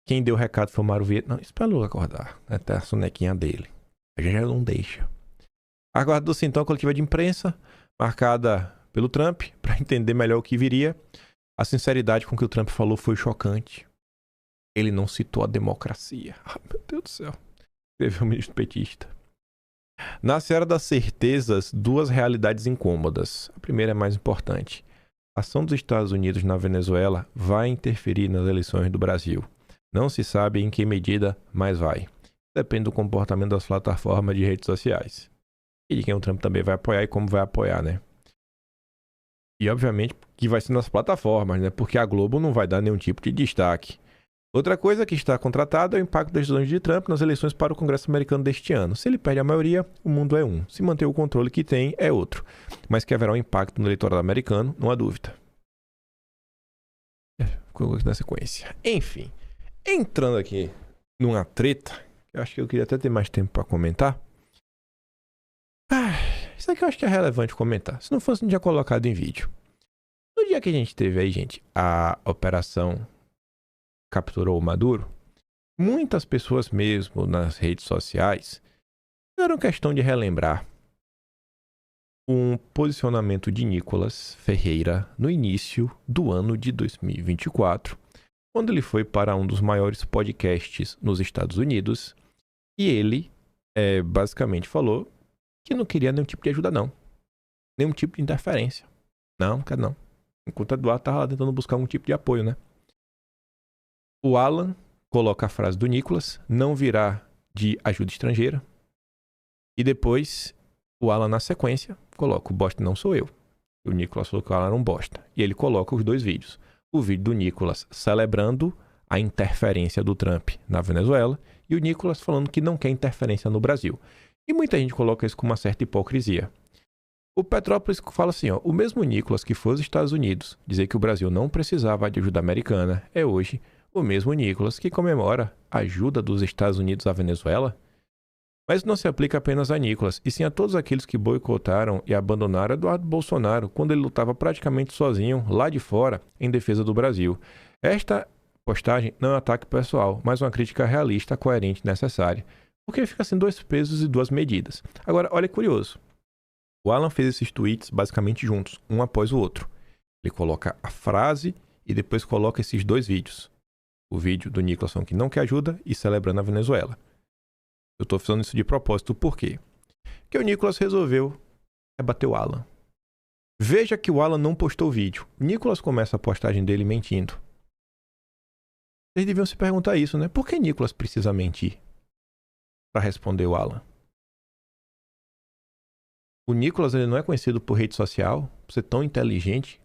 Quem deu o recado foi o Mário Vieira. Não, espera o Lula acordar. Até a sonequinha dele. A gente já não deixa. Aguardou-se então a coletiva de imprensa, marcada pelo Trump, para entender melhor o que viria. A sinceridade com que o Trump falou foi chocante. Ele não citou a democracia. Ah, meu Deus do céu. Escreveu o ministro petista. Na seara das certezas, duas realidades incômodas. A primeira é mais importante. A ação dos Estados Unidos na Venezuela vai interferir nas eleições do Brasil. Não se sabe em que medida, mas vai. Depende do comportamento das plataformas de redes sociais. E de quem o Trump também vai apoiar e como vai apoiar, né? E obviamente que vai ser nas plataformas, né? Porque a Globo não vai dar nenhum tipo de destaque. Outra coisa que está contratada é o impacto das decisões de Trump nas eleições para o Congresso americano deste ano. Se ele perde a maioria, o mundo é um. Se manter o controle que tem, é outro. Mas que haverá um impacto no eleitorado americano, não há dúvida. Na sequência. Enfim, entrando aqui numa treta, eu acho que eu queria até ter mais tempo para comentar. Isso aqui eu acho que é relevante comentar. Se não fosse, não tinha colocado em vídeo. No dia que a gente teve aí, gente, a operação capturou o Maduro, muitas pessoas mesmo nas redes sociais fizeram questão de relembrar um posicionamento de Nicolas Ferreira no início do ano de 2024, quando ele foi para um dos maiores podcasts nos Estados Unidos e ele basicamente falou que não queria nenhum tipo de ajuda não, nenhum tipo de interferência. Não quero não. Enquanto o Eduardo estava lá tentando buscar um tipo de apoio, né? O Alan coloca a frase do Nicolas, não virá de ajuda estrangeira. E depois, o Alan, na sequência, coloca o bosta não sou eu. O Nicolas falou que o Alan era um bosta. E ele coloca os dois vídeos. O vídeo do Nicolas celebrando a interferência do Trump na Venezuela e o Nicolas falando que não quer interferência no Brasil. E muita gente coloca isso com uma certa hipocrisia. O Petrópolis fala assim, ó, o mesmo Nicolas que foi aos Estados Unidos dizer que o Brasil não precisava de ajuda americana é hoje o mesmo Nicolas que comemora a ajuda dos Estados Unidos à Venezuela. Mas não se aplica apenas a Nicolas, e sim a todos aqueles que boicotaram e abandonaram Eduardo Bolsonaro quando ele lutava praticamente sozinho lá de fora em defesa do Brasil. Esta postagem não é um ataque pessoal, mas uma crítica realista, coerente e necessária, porque fica assim dois pesos e duas medidas. Agora, olha que curioso. O Alan fez esses tweets basicamente juntos, um após o outro. Ele coloca a frase e depois coloca esses dois vídeos. O vídeo do Nicolas falando que não quer ajuda e celebrando a Venezuela. Eu estou fazendo isso de propósito, por quê? Porque o Nicolas resolveu rebater o Alan. Veja que o Alan não postou o vídeo. O Nicolas começa a postagem dele mentindo. Vocês deviam se perguntar isso, né? Por que Nicolas precisa mentir para responder o Alan? O Nicolas ele não é conhecido por rede social, por ser tão inteligente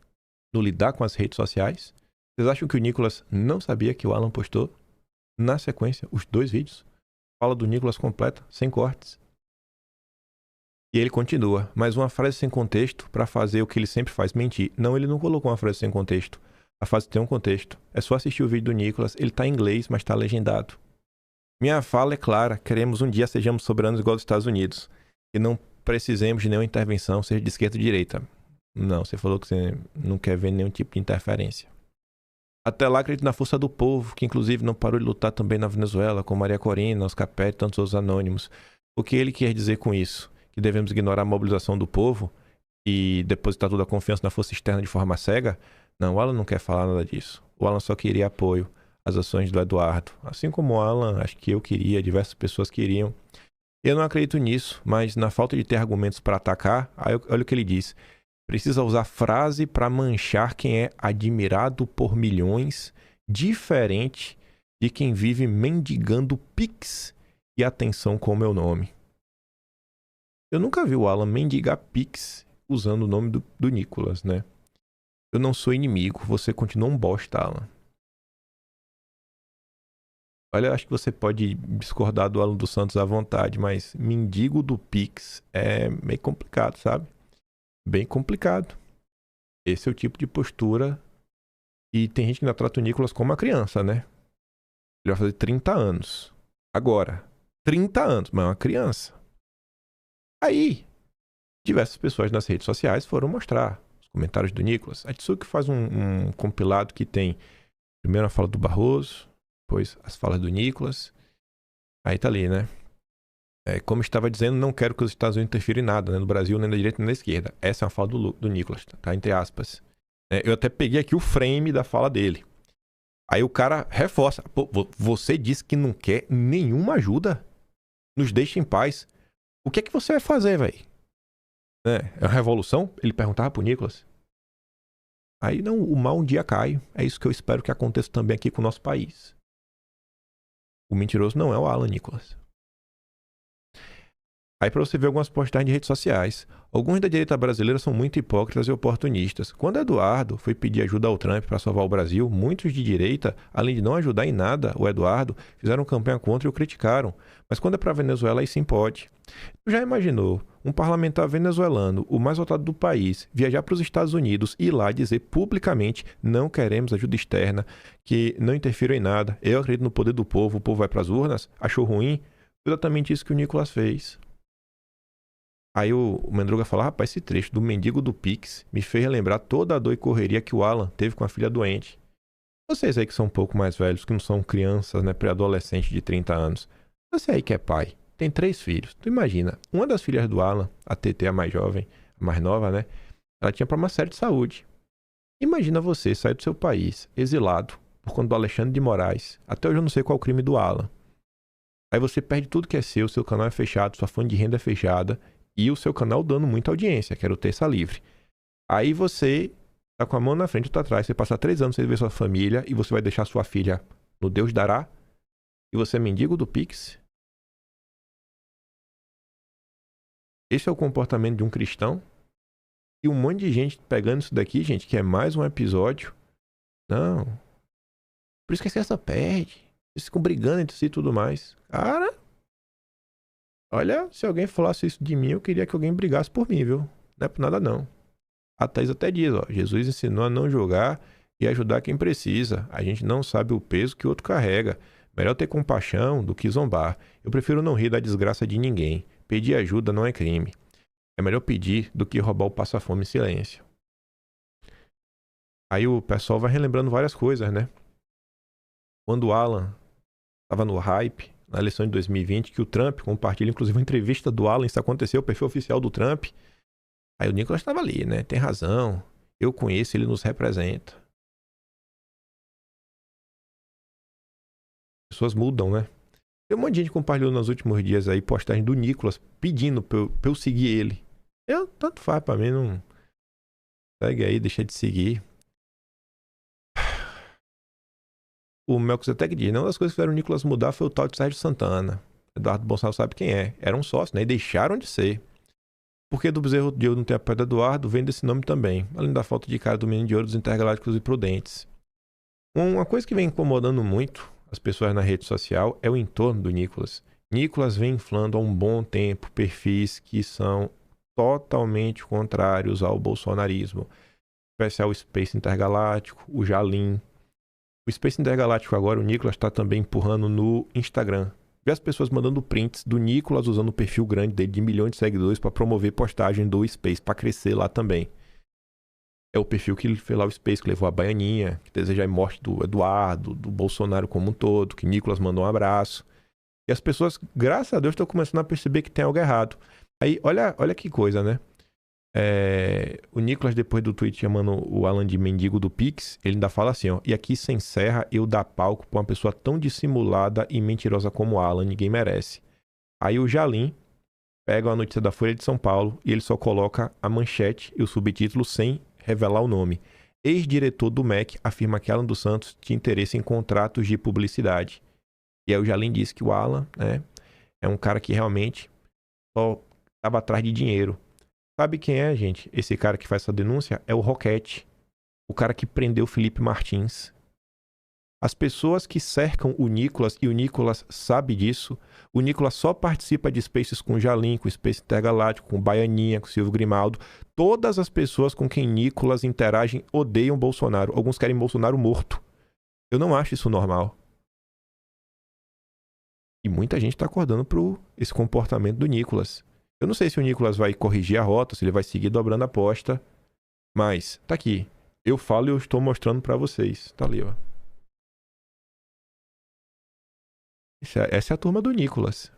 no lidar com as redes sociais. Vocês acham que o Nicolas não sabia que o Alan postou, na sequência, os 2 vídeos? Fala do Nicolas completa, sem cortes. E ele continua, mais uma frase sem contexto para fazer o que ele sempre faz, mentir. Não, ele não colocou uma frase sem contexto. A frase tem um contexto. É só assistir o vídeo do Nicolas, ele tá em inglês, mas tá legendado. Minha fala é clara, queremos um dia sejamos soberanos igual aos Estados Unidos. E não precisemos de nenhuma intervenção, seja de esquerda ou de direita. Não, você falou que você não quer ver nenhum tipo de interferência. Até lá acredito na força do povo, que inclusive não parou de lutar também na Venezuela, com Maria Corina, Oscar Pérez e tantos outros anônimos. O que ele quer dizer com isso? Que devemos ignorar a mobilização do povo e depositar toda a confiança na força externa de forma cega? Não, o Alan não quer falar nada disso. O Alan só queria apoio às ações do Eduardo. Assim como o Alan, acho que eu queria, diversas pessoas queriam. Eu não acredito nisso, mas na falta de ter argumentos para atacar, olha o que ele diz. Precisa usar frase para manchar quem é admirado por milhões, diferente de quem vive mendigando pix e atenção com o meu nome. Eu nunca vi o Alan mendigar pix usando o nome do Nicolas, né? Eu não sou inimigo, você continua um bosta, Alan. Olha, acho que você pode discordar do Alan dos Santos à vontade, mas mendigo do pix é meio complicado, sabe? Bem complicado. Esse é o tipo de postura. E tem gente que ainda trata o Nicolas como uma criança, né? Ele vai fazer 30 anos. Agora. 30 anos, mas é uma criança. Aí, diversas pessoas nas redes sociais foram mostrar os comentários do Nicolas. A Tsuki faz um compilado que tem primeiro a fala do Barroso, depois as falas do Nicolas. Aí tá ali, né? Como estava dizendo, não quero que os Estados Unidos interfiram em nada, né? No Brasil, nem na direita nem na esquerda. Essa é uma fala do Nicolas, tá? Entre aspas. Eu até peguei aqui o frame da fala dele. Aí o cara reforça. Pô, você disse que não quer nenhuma ajuda? Nos deixe em paz. O que é que você vai fazer, velho? É uma revolução? Ele perguntava pro Nicolas. Aí não, o mal um dia cai. É isso que eu espero que aconteça também aqui com o nosso país. O mentiroso não é o Alan, Nicolas. Aí para você ver algumas postagens de redes sociais. Alguns da direita brasileira são muito hipócritas e oportunistas. Quando Eduardo foi pedir ajuda ao Trump para salvar o Brasil, muitos de direita, além de não ajudar em nada o Eduardo, fizeram campanha contra e o criticaram. Mas quando é para Venezuela, aí sim pode. Tu já imaginou um parlamentar venezuelano, o mais votado do país, viajar para os Estados Unidos e ir lá dizer publicamente: não queremos ajuda externa, que não interfiram em nada, eu acredito no poder do povo, o povo vai para as urnas? Achou ruim? Exatamente isso que o Nicolas fez. Aí o Mendruga fala: rapaz, esse trecho do mendigo do Pix me fez relembrar toda a dor e correria que o Alan teve com a filha doente. Vocês aí que são um pouco mais velhos, que não são crianças, né, pré-adolescentes de 30 anos. Você aí que é pai, tem 3 filhos. Tu imagina, uma das filhas do Alan, a TT, a mais jovem, a mais nova, né, ela tinha problema sério de saúde. Imagina você sair do seu país, exilado, por conta do Alexandre de Moraes. Até hoje eu não sei qual é o crime do Alan. Aí você perde tudo que é seu canal é fechado, sua fonte de renda é fechada. E o seu canal dando muita audiência, que era o Terça Livre. Aí você tá com a mão na frente e outra atrás. Você passa 3 anos sem ver sua família e você vai deixar sua filha no Deus dará. E você é mendigo do Pix. Esse é o comportamento de um cristão. E um monte de gente pegando isso daqui, gente, que é mais um episódio. Não. Por isso que a esquerda perde. Eles ficam brigando entre si e tudo mais. Cara... olha, se alguém falasse isso de mim, eu queria que alguém brigasse por mim, viu? Não é por nada, não. A Thaís até diz, ó, Jesus ensinou a não julgar e ajudar quem precisa. A gente não sabe o peso que o outro carrega. Melhor ter compaixão do que zombar. Eu prefiro não rir da desgraça de ninguém. Pedir ajuda não é crime. É melhor pedir do que roubar o passa-fome em silêncio. Aí o pessoal vai relembrando várias coisas, né? Quando o Alan estava no hype, na eleição de 2020, que o Trump compartilha, inclusive, uma entrevista do Alan, isso aconteceu, o perfil oficial do Trump. Aí o Nicolas estava ali, né? Tem razão. Eu conheço, ele nos representa. As pessoas mudam, né? Tem um monte de gente que compartilhou nos últimos dias aí postagem do Nicolas pedindo pra eu seguir ele. Tanto faz pra mim, não... segue aí, deixa de seguir. O Melquisedeque diz, uma das coisas que fizeram o Nicolas mudar foi o tal de Sérgio Santana. Eduardo Bolsonaro sabe quem é. Era um sócio, né? E deixaram de ser. Porque do bezerro de ouro não tem a pedra do Eduardo, vem desse nome também. Além da falta de cara do menino de ouro dos intergalácticos e prudentes. Uma coisa que vem incomodando muito as pessoas na rede social é o entorno do Nicolas. Nicolas vem inflando há um bom tempo perfis que são totalmente contrários ao bolsonarismo. Em especial o Space Intergaláctico, o Jalim. O Space Intergaláctico agora, o Nicolas está também empurrando no Instagram. Vê as pessoas mandando prints do Nicolas usando o perfil grande dele de milhões de seguidores para promover postagem do Space, para crescer lá também. É o perfil que fez lá o Space, que levou a Baianinha, que deseja a morte do Eduardo, do Bolsonaro como um todo, que Nicolas mandou um abraço. E as pessoas, graças a Deus, estão começando a perceber que tem algo errado. Aí, olha que coisa, né? O Nicolas, depois do tweet chamando o Alan de mendigo do Pix, ele ainda fala assim, ó: e aqui se encerra eu dar palco pra uma pessoa tão dissimulada e mentirosa como o Alan, ninguém merece. Aí o Jalim pega a notícia da Folha de São Paulo e ele só coloca a manchete e o subtítulo sem revelar o nome. Ex-diretor do MEC afirma que Alan dos Santos tinha interesse em contratos de publicidade. E aí o Jalim disse que o Alan, né, é um cara que realmente só estava atrás de dinheiro. Sabe quem é, gente? Esse cara que faz essa denúncia é o Roquete, o cara que prendeu Felipe Martins. As pessoas que cercam o Nicolas, e o Nicolas sabe disso, o Nicolas só participa de Spaces com o Jalim, com o Space Intergaláctico, com o Baianinha, com o Silvio Grimaldo. Todas as pessoas com quem Nicolas interagem odeiam Bolsonaro. Alguns querem Bolsonaro morto. Eu não acho isso normal. E muita gente está acordando para esse comportamento do Nicolas. Eu não sei se o Nicolas vai corrigir a rota, se ele vai seguir dobrando a aposta. Mas, tá aqui. Eu falo e eu estou mostrando para vocês. Tá ali, ó. Essa é a turma do Nicolas.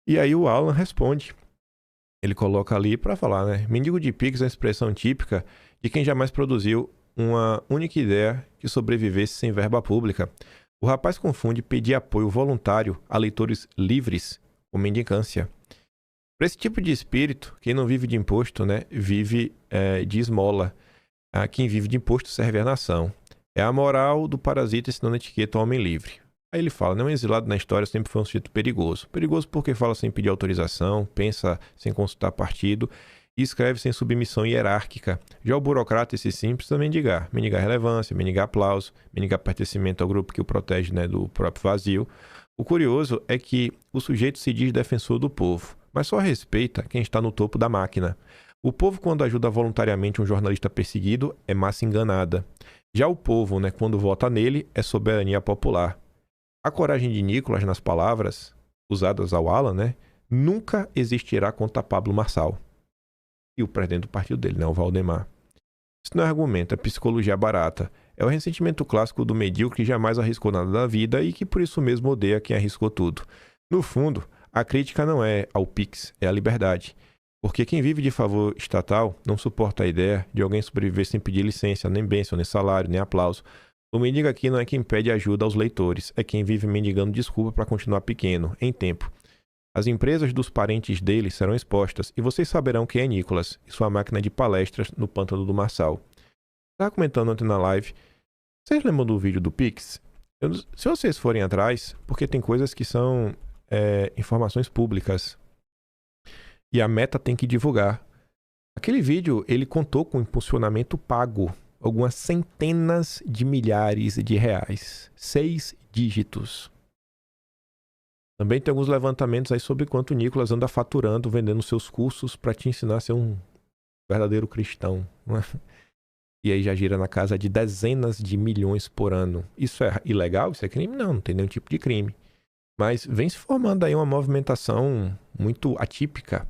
E aí o Alan responde. Ele coloca ali para falar, né? Mendigo de Pix é uma expressão típica de quem jamais produziu uma única ideia que sobrevivesse sem verba pública. O rapaz confunde pedir apoio voluntário a leitores livres com mendicância. Para esse tipo de espírito, quem não vive de imposto, né, vive de esmola. Quem vive de imposto serve à nação. É a moral do parasita ensinando a etiqueta ao homem livre. Aí ele fala, né, um exilado na história sempre foi um sujeito perigoso. Perigoso porque fala sem pedir autorização, pensa sem consultar partido e escreve sem submissão hierárquica. Já o burocrata, esse sim, precisa mendigar. Mendigar relevância, mendigar aplauso, mendigar pertencimento ao grupo que o protege, né, do próprio vazio. O curioso é que o sujeito se diz defensor do povo, mas só respeita quem está no topo da máquina. O povo, quando ajuda voluntariamente um jornalista perseguido, é massa enganada. Já o povo, né, quando vota nele, é soberania popular. A coragem de Nicolas nas palavras usadas ao Alan, né, nunca existirá contra Pablo Marçal. E o presidente do partido dele, né, o Valdemar. Isso não é argumento, é psicologia barata. É o ressentimento clássico do medíocre que jamais arriscou nada da vida e que por isso mesmo odeia quem arriscou tudo. No fundo, a crítica não é ao Pix, é à liberdade. Porque quem vive de favor estatal não suporta a ideia de alguém sobreviver sem pedir licença, nem bênção, nem salário, nem aplauso. O mendigo aqui não é quem pede ajuda aos leitores, é quem vive mendigando desculpa para continuar pequeno, em tempo. As empresas dos parentes dele serão expostas e vocês saberão quem é Nicolas e sua máquina de palestras no pântano do Marçal. Estava comentando ontem na live. Vocês lembram do vídeo do Pix? Se vocês forem atrás, porque tem coisas que são informações públicas e a Meta tem que divulgar. Aquele vídeo, ele contou com impulsionamento pago. Algumas centenas de milhares de reais. 6 dígitos. Também tem alguns levantamentos aí sobre quanto o Nicolas anda faturando, vendendo seus cursos para te ensinar a ser um verdadeiro cristão. Não é? E aí já gira na casa de dezenas de milhões por ano. Isso é ilegal? Isso é crime? Não, não tem nenhum tipo de crime. Mas vem se formando aí uma movimentação muito atípica.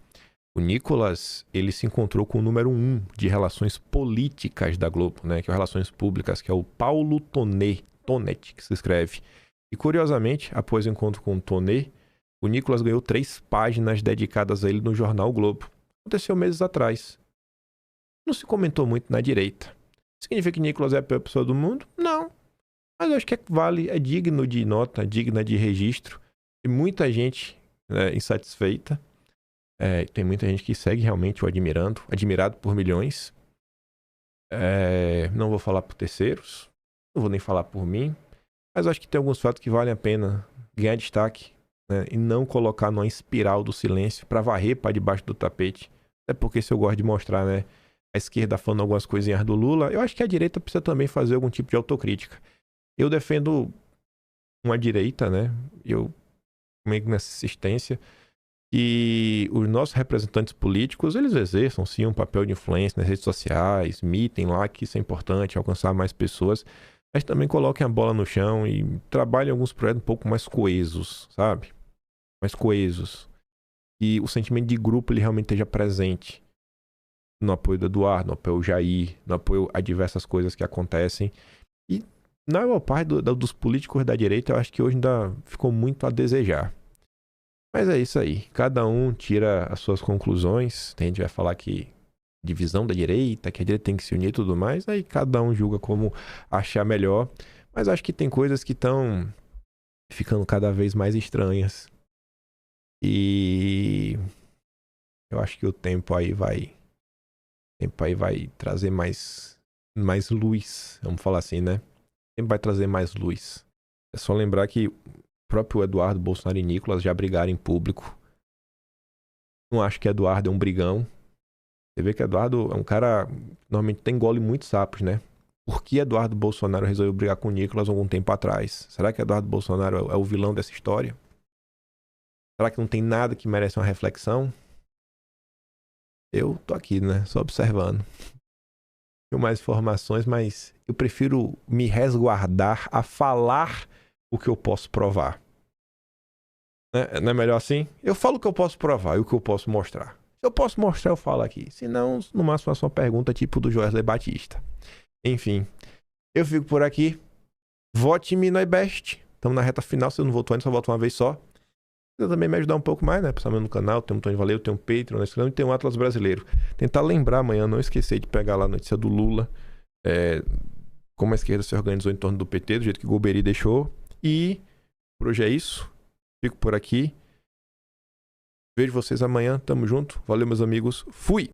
O Nicolas, ele se encontrou com o número 1 de relações políticas da Globo, né? Que é Relações Públicas, que é o Paulo Tonet, que se escreve. E curiosamente, após o encontro com o Tonet, o Nicolas ganhou 3 páginas dedicadas a ele no jornal o Globo. Aconteceu meses atrás. Não se comentou muito na direita. Significa que Nicolas é a pior pessoa do mundo? Não. Mas eu acho que vale, é digno de nota, digna de registro. Tem muita gente, né, insatisfeita. Tem muita gente que segue realmente o admirado por milhões. Não vou falar por terceiros, não vou nem falar por mim, mas acho que tem alguns fatos que valem a pena ganhar destaque, né, e não colocar numa espiral do silêncio para varrer para debaixo do tapete. Até porque se eu gosto de mostrar, né, a esquerda falando algumas coisinhas do Lula, eu acho que a direita precisa também fazer algum tipo de autocrítica. Eu defendo uma direita, né? Eu meio nessa insistência que os nossos representantes políticos, eles exerçam sim um papel de influência nas redes sociais, mitem lá que isso é importante, alcançar mais pessoas, mas também coloquem a bola no chão e trabalhem alguns projetos um pouco mais coesos, sabe? Mais coesos. E o sentimento de grupo ele realmente esteja presente no apoio do Eduardo, no apoio ao Jair, no apoio a diversas coisas que acontecem. E na maior parte dos políticos da direita, eu acho que hoje ainda ficou muito a desejar. Mas é isso aí. Cada um tira as suas conclusões. Tem gente que vai falar que divisão da direita, que a direita tem que se unir e tudo mais. Aí cada um julga como achar melhor. Mas acho que tem coisas que estão ficando cada vez mais estranhas. E eu acho que o tempo aí vai trazer mais luz. Vamos falar assim, né? O tempo vai trazer mais luz. É só lembrar que o próprio Eduardo Bolsonaro e Nicolas já brigaram em público. Não acho que Eduardo é um brigão. Você vê que Eduardo é um cara normalmente engole muitos sapos, né? Por que Eduardo Bolsonaro resolveu brigar com o Nicolas algum tempo atrás? Será que Eduardo Bolsonaro é o vilão dessa história? Será que não tem nada que merece uma reflexão? Eu tô aqui, né? Só observando. Tenho mais informações, mas eu prefiro me resguardar a falar o que eu posso provar. Não é melhor assim? Eu falo o que eu posso provar e o que eu posso mostrar. Se eu posso mostrar, eu falo aqui. Se não, no máximo é só uma pergunta tipo do Joesley Batista. Enfim, eu fico por aqui. Vote-me no iBest. Estamos na reta final. Se eu não votou ainda, só voto uma vez só. Você também me ajudar um pouco mais, né? Principalmente no canal. Tem um Tony Valeu, tem um Patreon na Instagram e tem um Atlas Brasileiro. Tentar lembrar amanhã, não esquecer de pegar lá a notícia do Lula. Como a esquerda se organizou em torno do PT, do jeito que o Golbery deixou. E por hoje é isso. Fico por aqui. Vejo vocês amanhã. Tamo junto. Valeu, meus amigos. Fui!